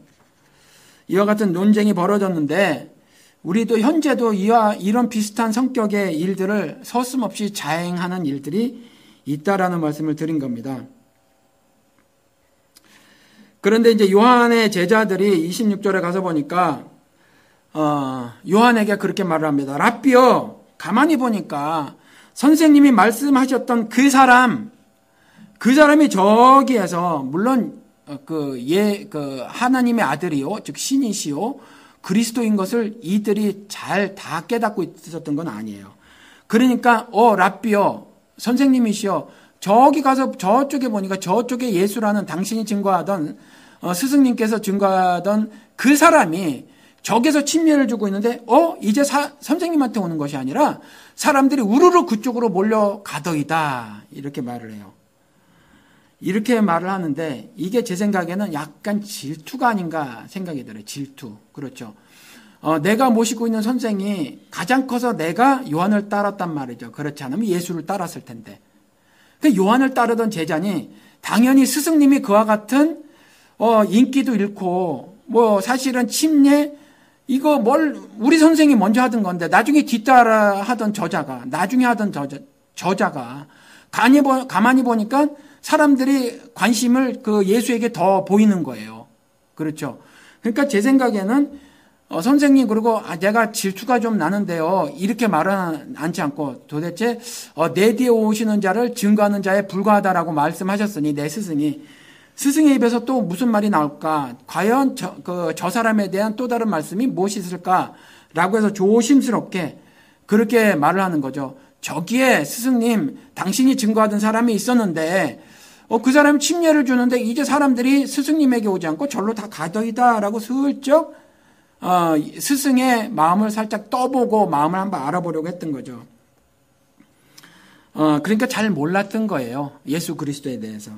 이와 같은 논쟁이 벌어졌는데 우리도 현재도 이런 비슷한 성격의 일들을 서슴없이 자행하는 일들이 있다라는 말씀을 드린 겁니다. 그런데 이제 요한의 제자들이 26절에 가서 보니까 요한에게 그렇게 말을 합니다. 랍비요, 가만히 보니까 선생님이 말씀하셨던 그 사람이 저기에서 물론 하나님의 아들이요, 즉 신이시요, 그리스도인 것을 이들이 잘 다 깨닫고 있었던 건 아니에요. 그러니까 랍비요, 선생님이시여, 저기 가서 저쪽에 보니까 저쪽에 예수라는 당신이 증거하던 스승님께서 증거하던 그 사람이 저기서 침례를 주고 있는데 이제 선생님한테 오는 것이 아니라 사람들이 우르르 그쪽으로 몰려가더이다, 이렇게 말을 해요. 이렇게 말을 하는데 이게 제 생각에는 약간 질투가 아닌가 생각이 들어요. 질투. 그렇죠. 내가 모시고 있는 선생이 가장 커서 내가 요한을 따랐단 말이죠. 그렇지 않으면 예수를 따랐을 텐데. 그 요한을 따르던 제자니 당연히 스승님이 그와 같은 인기도 잃고 뭐 사실은 침례 이거 우리 선생이 먼저 하던 건데 나중에 뒤따라 하던 나중에 하던 저자가 가만히 보니까 사람들이 관심을 그 예수에게 더 보이는 거예요. 그렇죠. 그러니까 제 생각에는 선생님 그리고 내가 질투가 좀 나는데요. 이렇게 말은 않지 않고 도대체 내 뒤에 오시는 자를 증거하는 자에 불과하다라고 말씀하셨으니 내 스승의 입에서 또 무슨 말이 나올까? 과연 저 사람에 대한 또 다른 말씀이 무엇이 있을까라고 해서 조심스럽게 그렇게 말을 하는 거죠. 저기에 스승님 당신이 증거하던 사람이 있었는데 그 사람이 침례를 주는데 이제 사람들이 스승님에게 오지 않고 절로 다 가더이다라고 슬쩍 스승의 마음을 살짝 떠보고 마음을 한번 알아보려고 했던 거죠. 그러니까 잘 몰랐던 거예요. 예수 그리스도에 대해서.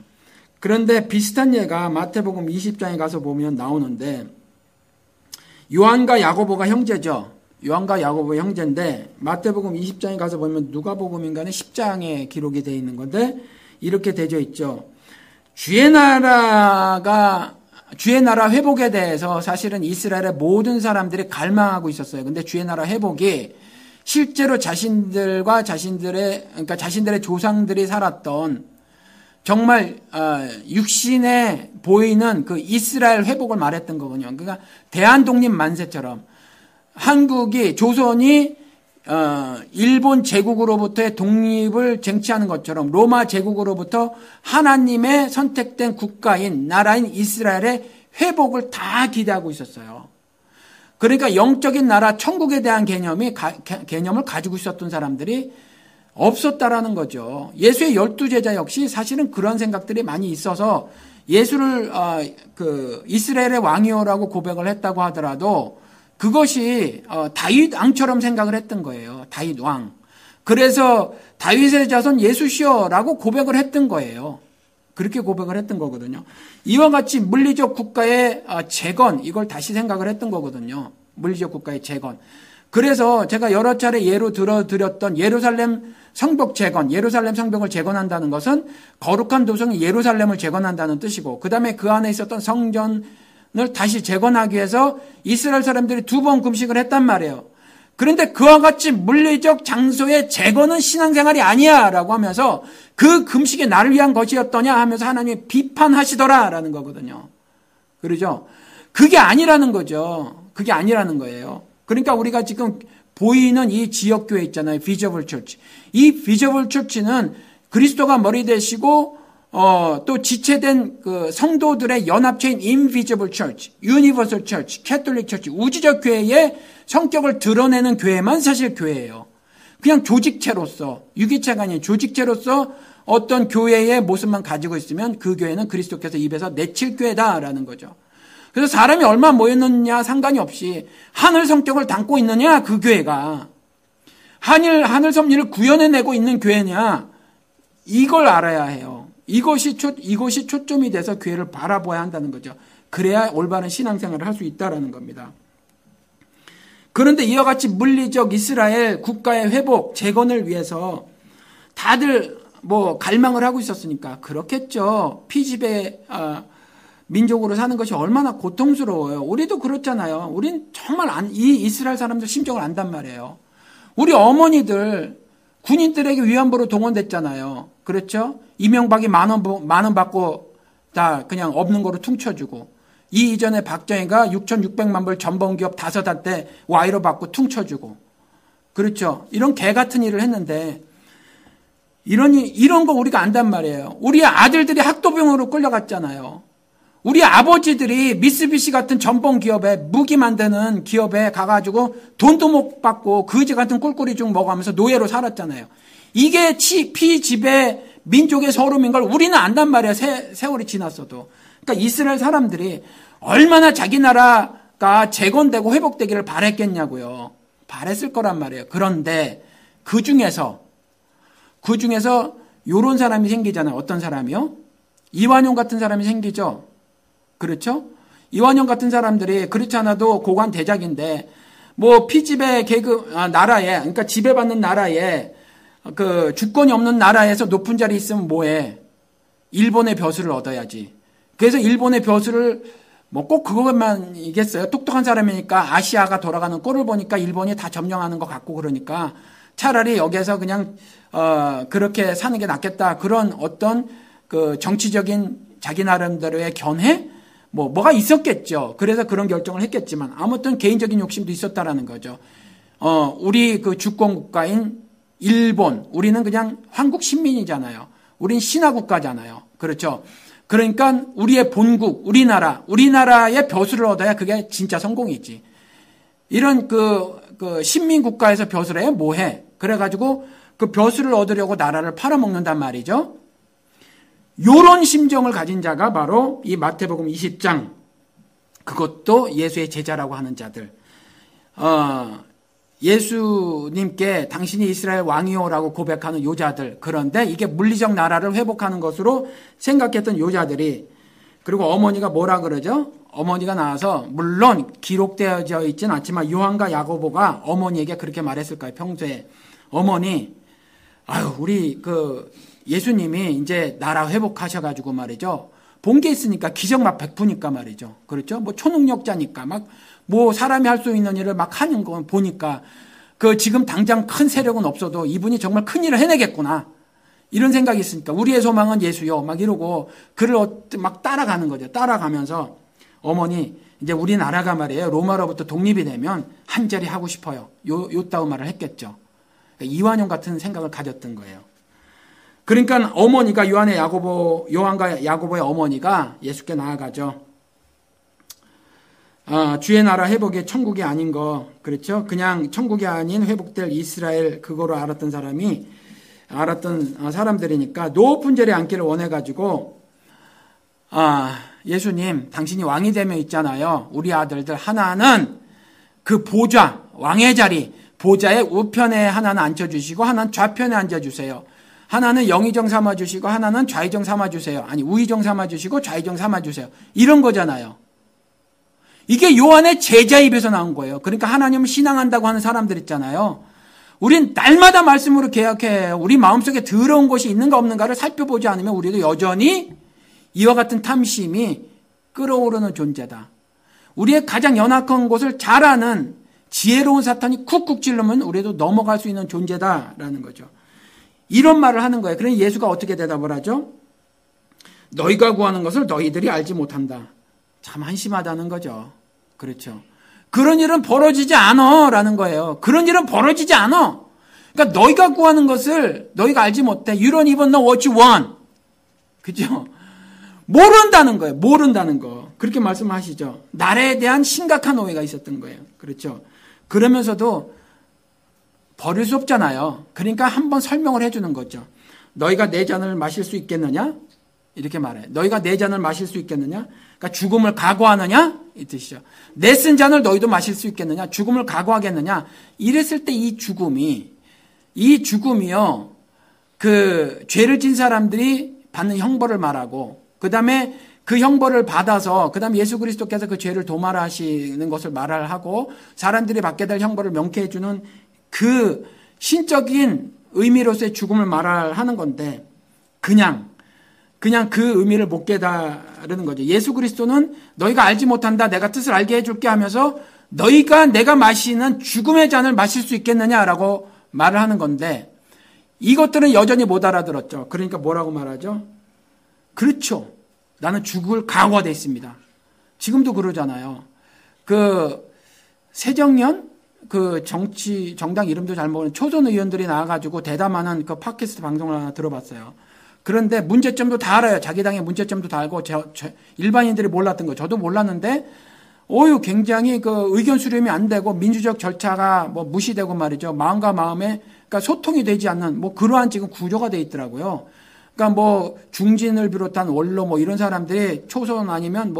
그런데 비슷한 예가 마태복음 20장에 가서 보면 나오는데 요한과 야고보가 형제죠. 요한과 야고보 형제인데 마태복음 20장에 가서 보면 누가복음인가는 10장에 기록이 되어 있는 건데 이렇게 되어 있죠. 주의 나라 회복에 대해서 사실은 이스라엘의 모든 사람들이 갈망하고 있었어요. 근데 주의 나라 회복이 실제로 자신들의 조상들이 살았던 정말 육신에 보이는 그 이스라엘 회복을 말했던 거군요. 그러니까 대한독립 만세처럼 조선이 일본 제국으로부터의 독립을 쟁취하는 것처럼 로마 제국으로부터 하나님의 선택된 나라인 이스라엘의 회복을 다 기대하고 있었어요. 그러니까 영적인 나라 천국에 대한 개념을 가지고 있었던 사람들이 없었다라는 거죠. 예수의 12제자 역시 사실은 그런 생각들이 많이 있어서 예수를 이스라엘의 왕이요라고 고백을 했다고 하더라도 그것이 다윗 왕처럼 생각을 했던 거예요. 다윗 왕. 그래서 다윗의 자손 예수시여라고 고백을 했던 거예요. 그렇게 고백을 했던 거거든요. 이와 같이 물리적 국가의 재건 이걸 다시 생각을 했던 거거든요. 물리적 국가의 재건. 그래서 제가 여러 차례 예로 들어드렸던 예루살렘 성벽 재건, 예루살렘 성벽을 재건한다는 것은 거룩한 도성이 예루살렘을 재건한다는 뜻이고 그 다음에 그 안에 있었던 성전을 다시 재건하기 위해서 이스라엘 사람들이 2번 금식을 했단 말이에요. 그런데 그와 같이 물리적 장소의 재건은 신앙생활이 아니야 라고 하면서 그 금식이 나를 위한 것이었더냐 하면서 하나님이 비판하시더라라는 거거든요. 그러죠? 그게 아니라는 거죠. 그게 아니라는 거예요. 그러니까 우리가 지금 보이는 이 지역교회 있잖아요. 비저블 처치. 이 비저블 처치는 그리스도가 머리 되시고 또 지체된 그 성도들의 연합체인 인비저블 처치, 유니버설 처치, 캐톨릭 처치, 우주적 교회의 성격을 드러내는 교회만 사실 교회예요. 그냥 조직체로서, 유기체가 아닌 조직체로서 어떤 교회의 모습만 가지고 있으면 그 교회는 그리스도께서 입에서 내칠 교회다라는 거죠. 그래서 사람이 얼마 모였느냐 상관이 없이 하늘 성격을 담고 있느냐 그 교회가 하늘 섭리를 구현해내고 있는 교회냐 이걸 알아야 해요. 이것이 초점이 돼서 교회를 바라봐야 한다는 거죠. 그래야 올바른 신앙생활을 할 수 있다라는 겁니다. 그런데 이와 같이 물리적 이스라엘 국가의 회복, 재건을 위해서 다들 갈망을 하고 있었으니까 그렇겠죠. 피지배 민족으로 사는 것이 얼마나 고통스러워요. 우리도 그렇잖아요. 우린 정말 이 이스라엘 사람들 심정을 안단 말이에요. 우리 어머니들 군인들에게 위안부로 동원됐잖아요. 그렇죠? 이명박이 만 원 받고 다 그냥 없는 거로 퉁쳐주고 이 이전에 박정희가 6,600만 불 전범기업 5한테 와이로 받고 퉁쳐주고 그렇죠? 이런 개 같은 일을 했는데 이런 거 우리가 안단 말이에요. 우리 아들들이 학도병으로 끌려갔잖아요. 우리 아버지들이 미쓰비시 같은 전범 기업에 무기 만드는 기업에 가가지고 돈도 못 받고 거지 같은 꿀꿀이 죽 먹어가면서 노예로 살았잖아요. 이게 피지배 민족의 서름인 걸 우리는 안단 말이에요. 세월이 지났어도. 그러니까 이스라엘 사람들이 얼마나 자기 나라가 재건되고 회복되기를 바랬겠냐고요. 바랬을 거란 말이에요. 그런데 그 중에서 요런 사람이 생기잖아요. 어떤 사람이요? 이완용 같은 사람이 생기죠. 그렇죠? 이완용 같은 사람들이 그렇지 않아도 고관 대작인데 뭐 피지배 나라에, 그러니까 지배받는 나라에 그 주권이 없는 나라에서 높은 자리에 있으면 뭐해? 일본의 벼슬을 얻어야지. 그래서 일본의 벼슬을 뭐 꼭 그것만이겠어요? 똑똑한 사람이니까 아시아가 돌아가는 꼴을 보니까 일본이 다 점령하는 것 같고 그러니까 차라리 여기에서 그냥 그렇게 사는 게 낫겠다. 그런 어떤 그 정치적인 자기 나름대로의 견해? 뭐가 있었겠죠. 그래서 그런 결정을 했겠지만 아무튼 개인적인 욕심도 있었다라는 거죠. 우리 그 주권 국가인 일본, 우리는 그냥 한국 신민이잖아요. 우린 신화 국가잖아요. 그렇죠. 그러니까 우리의 본국, 우리나라의 벼슬을 얻어야 그게 진짜 성공이지. 이런 그 신민 국가에서 벼슬을 해 뭐해? 그래가지고 그 벼슬을 얻으려고 나라를 팔아먹는단 말이죠. 요런 심정을 가진 자가 바로 이 마태복음 20장, 그것도 예수의 제자라고 하는 자들. 예수님께 당신이 이스라엘 왕이요라고 고백하는 요자들. 그런데 이게 물리적 나라를 회복하는 것으로 생각했던 요자들이, 그리고 어머니가 뭐라 그러죠? 어머니가 나와서, 물론 기록되어져 있진 않지만 요한과 야고보가 어머니에게 그렇게 말했을까요? 평소에 어머니, 우리 예수님이 이제 나라 회복하셔가지고 말이죠. 본 게 있으니까 기적 막 베푸니까 말이죠. 그렇죠? 뭐 초능력자니까 뭐 사람이 할 수 있는 일을 막 하는 거 보니까 지금 당장 큰 세력은 없어도 이분이 정말 큰 일을 해내겠구나. 이런 생각이 있으니까 우리의 소망은 예수요. 막 이러고 그를 막 따라가는 거죠. 따라가면서 어머니, 이제 우리나라가 말이에요. 로마로부터 독립이 되면 한 자리 하고 싶어요. 요따운 말을 했겠죠. 이완용 같은 생각을 가졌던 거예요. 그러니까 어머니가 요한과 야고보의 어머니가 예수께 나아가죠. 주의 나라 회복이 천국이 아닌 거, 그렇죠? 그냥 천국이 아닌 회복될 이스라엘, 그거로 알았던 사람들이니까 높은 자리에 앉기를 원해가지고, 예수님, 당신이 왕이 되면 있잖아요. 우리 아들들 하나는 그 보좌, 왕의 자리, 보좌의 우편에 하나는 앉혀주시고, 하나는 좌편에 앉아주세요. 하나는 영의정 삼아주시고, 하나는 좌의정 삼아주세요. 아니, 우의정 삼아주시고, 좌의정 삼아주세요. 이런 거잖아요. 이게 요한의 제자 입에서 나온 거예요. 그러니까 하나님을 신앙한다고 하는 사람들 있잖아요. 우린 날마다 말씀으로 개혁해요. 우리 마음속에 더러운 것이 있는가 없는가를 살펴보지 않으면 우리도 여전히 이와 같은 탐심이 끌어오르는 존재다. 우리의 가장 연약한 곳을 잘 아는 지혜로운 사탄이 쿡쿡 찔르면 우리도 넘어갈 수 있는 존재다라는 거죠. 이런 말을 하는 거예요. 그러니 예수가 어떻게 대답을 하죠? 너희가 구하는 것을 너희들이 알지 못한다. 참 한심하다는 거죠. 그렇죠. 그런 일은 벌어지지 않아 라는 거예요. 그런 일은 벌어지지 않아. 그러니까 너희가 구하는 것을 너희가 알지 못해. You don't even know what you want. 그죠? 모른다는 거예요. 모른다는 거. 그렇게 말씀하시죠. 나라에 대한 심각한 오해가 있었던 거예요. 그렇죠. 그러면서도 버릴 수 없잖아요. 그러니까 한번 설명을 해주는 거죠. 너희가 내 잔을 마실 수 있겠느냐? 이렇게 말해요. 너희가 내 잔을 마실 수 있겠느냐? 그러니까 죽음을 각오하느냐? 이 뜻이죠. 내 쓴 잔을 너희도 마실 수 있겠느냐? 죽음을 각오하겠느냐? 이랬을 때 이 죽음이요. 죄를 진 사람들이 받는 형벌을 말하고, 그 다음에 그 형벌을 받아서, 그 다음에 예수 그리스도께서 그 죄를 도말하시는 것을 말을 하고, 사람들이 받게 될 형벌을 명쾌해주는 그 신적인 의미로서의 죽음을 말하는 건데, 그냥 그 의미를 못 깨달은 거죠. 예수 그리스도는 너희가 알지 못한다, 내가 뜻을 알게 해줄게 하면서 너희가 내가 마시는 죽음의 잔을 마실 수 있겠느냐라고 말을 하는 건데, 이것들은 여전히 못 알아들었죠. 그러니까 뭐라고 말하죠? 그렇죠. 나는 죽을 각오가 있습니다. 지금도 그러잖아요. 새정년 정당 이름도 잘 모르는 초선 의원들이 나와가지고 대담하는 팟캐스트 방송을 하나 들어봤어요. 그런데 문제점도 다 알아요. 자기 당의 문제점도 다 알고 일반인들이 몰랐던 거 저도 몰랐는데 굉장히 의견 수렴이 안 되고 민주적 절차가 무시되고 말이죠. 마음과 마음에 그러니까 소통이 되지 않는 그러한 지금 구조가 돼 있더라고요. 그러니까 중진을 비롯한 원로 이런 사람들이 초선 아니면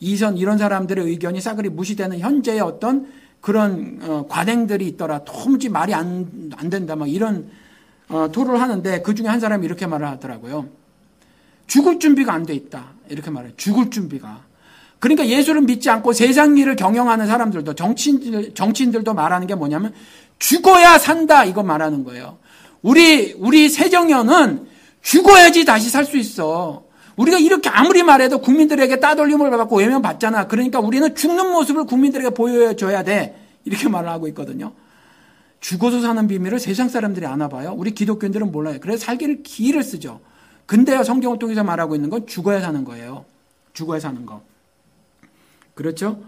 이선 이런 사람들의 의견이 싸그리 무시되는 현재의 어떤 그런 관행들이 있더라. 도무지 말이 안 된다. 이런 토를 하는데 그 중에 한 사람이 이렇게 말을 하더라고요. 죽을 준비가 안 돼 있다. 이렇게 말해요. 죽을 준비가. 그러니까 예수를 믿지 않고 세상 일을 경영하는 사람들도 정치인들도 말하는 게 뭐냐면 죽어야 산다 이거 말하는 거예요. 우리 새정연은 죽어야지 다시 살 수 있어. 우리가 이렇게 아무리 말해도 국민들에게 따돌림을 받고 외면받잖아. 그러니까 우리는 죽는 모습을 국민들에게 보여줘야 돼. 이렇게 말을 하고 있거든요. 죽어서 사는 비밀을 세상 사람들이 아나 봐요. 우리 기독교인들은 몰라요. 그래서 살기를 기를 쓰죠. 근데요, 성경을 통해서 말하고 있는 건 죽어야 사는 거예요. 죽어야 사는 거. 그렇죠?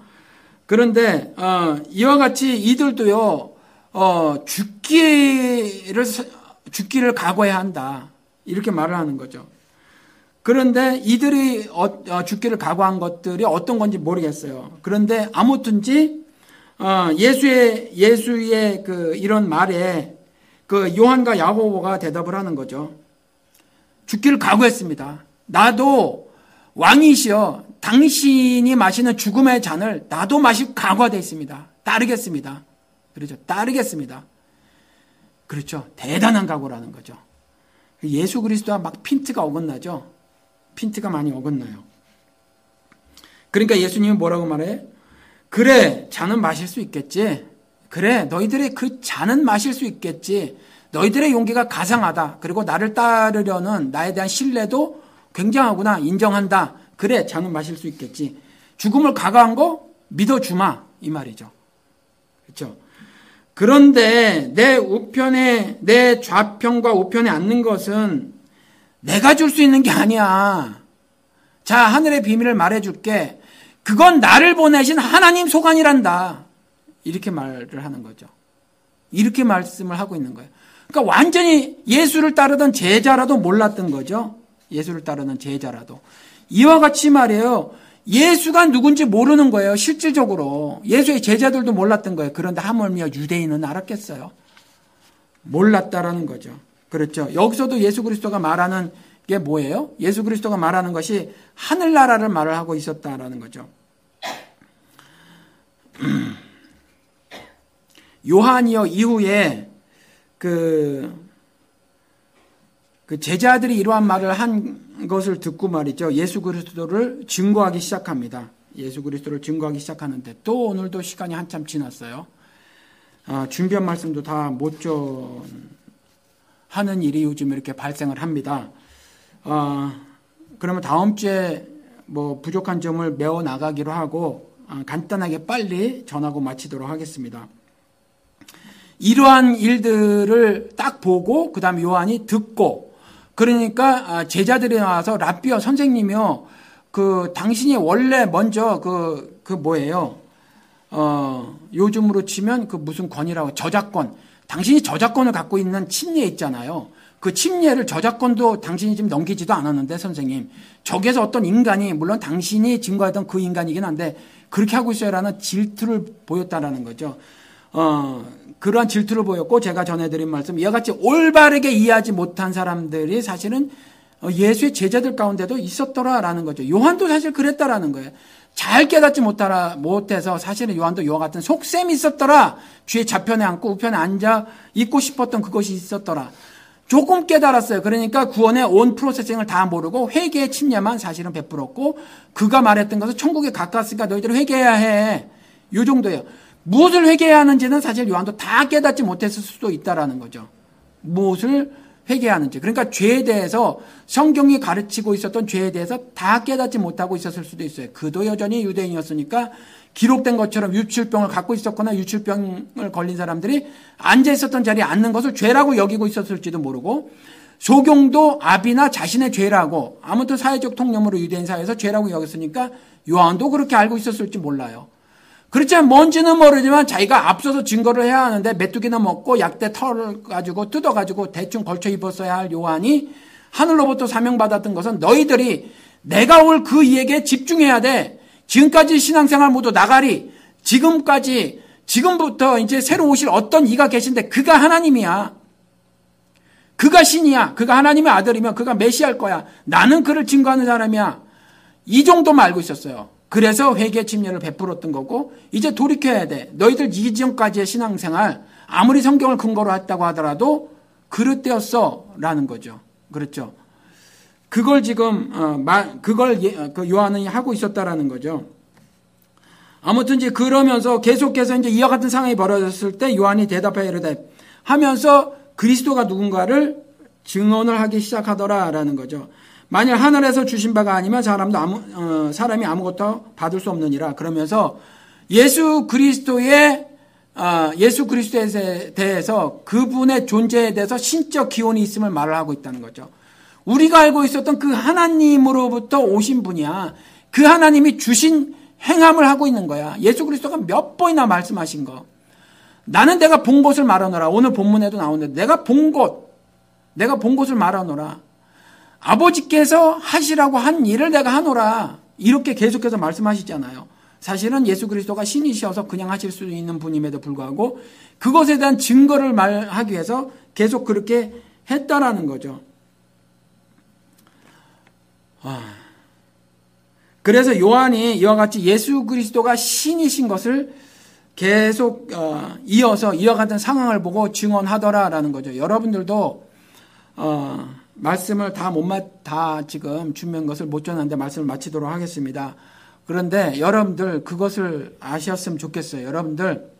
그런데 이와 같이 이들도요, 죽기를 각오해야 한다. 이렇게 말을 하는 거죠. 그런데 이들이 죽기를 각오한 것들이 어떤 건지 모르겠어요. 그런데 아무튼지 예수의 그 이런 말에 그 요한과 야고보가 대답을 하는 거죠. 죽기를 각오했습니다. 나도 왕이시여 당신이 마시는 죽음의 잔을 나도 마실 각오가 되어 있습니다. 따르겠습니다. 그렇죠. 따르겠습니다. 그렇죠. 대단한 각오라는 거죠. 예수 그리스도와 막 핀트가 어긋나죠. 핀트가 많이 어긋나요. 그러니까 예수님이 뭐라고 말해? 그래, 잔은 마실 수 있겠지. 그래, 너희들의 그 잔은 마실 수 있겠지. 너희들의 용기가 가상하다. 그리고 나를 따르려는 나에 대한 신뢰도 굉장하구나. 인정한다. 그래, 잔은 마실 수 있겠지. 죽음을 각오한 거 믿어주마. 이 말이죠. 그렇죠. 그런데 내 좌편과 우편에 앉는 것은 내가 줄 수 있는 게 아니야. 자, 하늘의 비밀을 말해줄게. 그건 나를 보내신 하나님 소관이란다. 이렇게 말을 하는 거죠. 이렇게 말씀을 하고 있는 거예요. 그러니까 완전히 예수를 따르던 제자라도 몰랐던 거죠. 예수를 따르던 제자라도. 이와 같이 말이에요. 예수가 누군지 모르는 거예요. 실질적으로. 예수의 제자들도 몰랐던 거예요. 그런데 하물며 유대인은 알았겠어요. 몰랐다라는 거죠. 그렇죠. 여기서도 예수 그리스도가 말하는 게 뭐예요? 예수 그리스도가 말하는 것이 하늘나라를 말을 하고 있었다라는 거죠. 요한이요 이후에 그 제자들이 이러한 말을 한 것을 듣고 말이죠. 예수 그리스도를 증거하기 시작합니다. 예수 그리스도를 증거하기 시작하는데 또 오늘도 시간이 한참 지났어요. 준비한 말씀도 다 못 전하는 일이 요즘 이렇게 발생을 합니다. 그러면 다음 주에 뭐 부족한 점을 메워 나가기로 하고 간단하게 빨리 전하고 마치도록 하겠습니다. 이러한 일들을 딱 보고 그 다음에 요한이 듣고 그러니까 제자들이 나와서 랍비여 선생님이요 그 당신이 원래 먼저 그 뭐예요? 요즘으로 치면 그 무슨 권이라고 저작권 당신이 저작권을 갖고 있는 침례 있잖아요. 그 침례를 저작권도 당신이 지금 넘기지도 않았는데 선생님 저기에서 어떤 인간이 물론 당신이 증거하던 그 인간이긴 한데 그렇게 하고 있어요라는 질투를 보였다라는 거죠. 그러한 질투를 보였고 제가 전해드린 말씀 이와 같이 올바르게 이해하지 못한 사람들이 사실은 예수의 제자들 가운데도 있었더라라는 거죠. 요한도 사실 그랬다라는 거예요. 잘 깨닫지 못해서 사실은 요한도 이와 같은 속셈이 있었더라. 뒤에 좌편에 앉고 우편에 앉아 있고 싶었던 그것이 있었더라. 조금 깨달았어요. 그러니까 구원의 온 프로세싱을 다 모르고 회개의 침례만 사실은 베풀었고 그가 말했던 것은 천국에 가까웠으니까 너희들은 회개해야 해. 이 정도예요. 무엇을 회개해야 하는지는 사실 요한도 다 깨닫지 못했을 수도 있다라는 거죠. 무엇을 회개해야 하는지. 그러니까 죄에 대해서 성경이 가르치고 있었던 죄에 대해서 다 깨닫지 못하고 있었을 수도 있어요. 그도 여전히 유대인이었으니까 기록된 것처럼 유출병을 갖고 있었거나 유출병을 걸린 사람들이 앉아 있었던 자리에 앉는 것을 죄라고 여기고 있었을지도 모르고 소경도 아비나 자신의 죄라고 아무튼 사회적 통념으로 유대인 사회에서 죄라고 여겼으니까 요한도 그렇게 알고 있었을지 몰라요. 그렇지만 뭔지는 모르지만 자기가 앞서서 증거를 해야 하는데 메뚜기나 먹고 약대 털을 가지고 뜯어가지고 대충 걸쳐 입었어야 할 요한이 하늘로부터 사명받았던 것은 너희들이 내가 올 그 이에게 집중해야 돼. 지금까지 신앙생활 모두 나가리. 지금부터 이제 새로 오실 어떤 이가 계신데 그가 하나님이야. 그가 신이야. 그가 하나님의 아들이며 그가 메시아일 거야. 나는 그를 증거하는 사람이야. 이 정도만 알고 있었어요. 그래서 회개 침례를 베풀었던 거고 이제 돌이켜야 돼. 너희들 이전까지의 신앙생활 아무리 성경을 근거로 했다고 하더라도 그릇되었어 라는 거죠. 그렇죠. 그걸 지금 그걸 요한이 하고 있었다라는 거죠. 아무튼 이제 그러면서 계속해서 이제 이와 같은 상황이 벌어졌을 때 요한이 대답하여 이르되 하면서 그리스도가 누군가를 증언을 하기 시작하더라라는 거죠. 만일 하늘에서 주신 바가 아니면 사람이 아무것도 받을 수 없느니라. 그러면서 예수 그리스도에 대해서 그분의 존재에 대해서 신적 기원이 있음을 말을 하고 있다는 거죠. 우리가 알고 있었던 그 하나님으로부터 오신 분이야. 그 하나님이 주신 행함을 하고 있는 거야. 예수 그리스도가 몇 번이나 말씀하신 거. 나는 내가 본 곳을 말하노라. 오늘 본문에도 나오는데 내가 본 곳을 말하노라. 아버지께서 하시라고 한 일을 내가 하노라. 이렇게 계속해서 말씀하시잖아요. 사실은 예수 그리스도가 신이셔서 그냥 하실 수 있는 분임에도 불구하고 그것에 대한 증거를 말하기 위해서 계속 그렇게 했다라는 거죠. 그래서 요한이 이와 같이 예수 그리스도가 신이신 것을 계속 이어서 이와 같은 상황을 보고 증언하더라라는 거죠. 여러분들도 말씀을 다 지금 준비한 것을 못 전하는데 말씀을 마치도록 하겠습니다. 그런데 여러분들 그것을 아셨으면 좋겠어요. 여러분들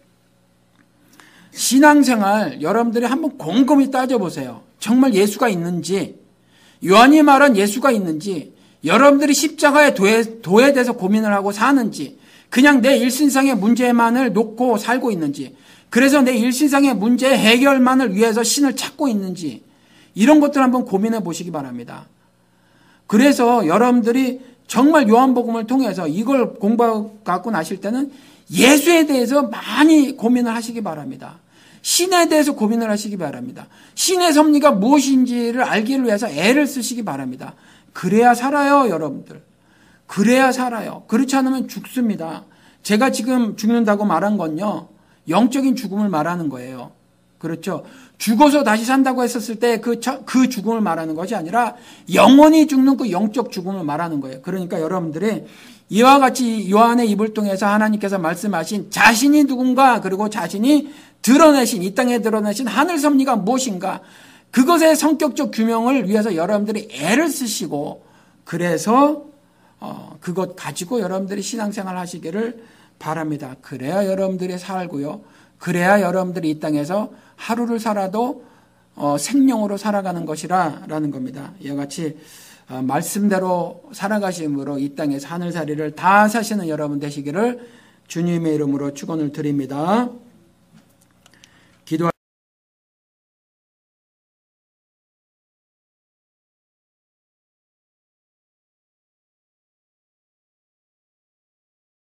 신앙생활 여러분들이 한번 곰곰이 따져보세요. 정말 예수가 있는지, 요한이 말한 예수가 있는지, 여러분들이 십자가의 도에 대해서 고민을 하고 사는지, 그냥 내 일신상의 문제만을 놓고 살고 있는지, 그래서 내 일신상의 문제 해결만을 위해서 신을 찾고 있는지, 이런 것들 한번 고민해 보시기 바랍니다. 그래서 여러분들이 정말 요한복음을 통해서 이걸 공부하고 나실 때는 예수에 대해서 많이 고민을 하시기 바랍니다. 신에 대해서 고민을 하시기 바랍니다. 신의 섭리가 무엇인지를 알기를 위해서 애를 쓰시기 바랍니다. 그래야 살아요, 여러분들. 그래야 살아요. 그렇지 않으면 죽습니다. 제가 지금 죽는다고 말한 건요, 영적인 죽음을 말하는 거예요. 그렇죠? 죽어서 다시 산다고 했었을 때 그 죽음을 말하는 것이 아니라 영원히 죽는 그 영적 죽음을 말하는 거예요. 그러니까 여러분들이 이와 같이 요한의 입을 통해서 하나님께서 말씀하신 자신이 누군가, 그리고 자신이 드러내신, 이 땅에 드러내신 하늘 섭리가 무엇인가, 그것의 성격적 규명을 위해서 여러분들이 애를 쓰시고, 그래서 그것 가지고 여러분들이 신앙생활 하시기를 바랍니다. 그래야 여러분들이 살고요. 그래야 여러분들이 이 땅에서 하루를 살아도 생명으로 살아가는 것이라는 겁니다. 이와 같이 말씀대로 살아가심으로 이 땅에서 하늘살이를 다 사시는 여러분 되시기를 주님의 이름으로 축원을 드립니다.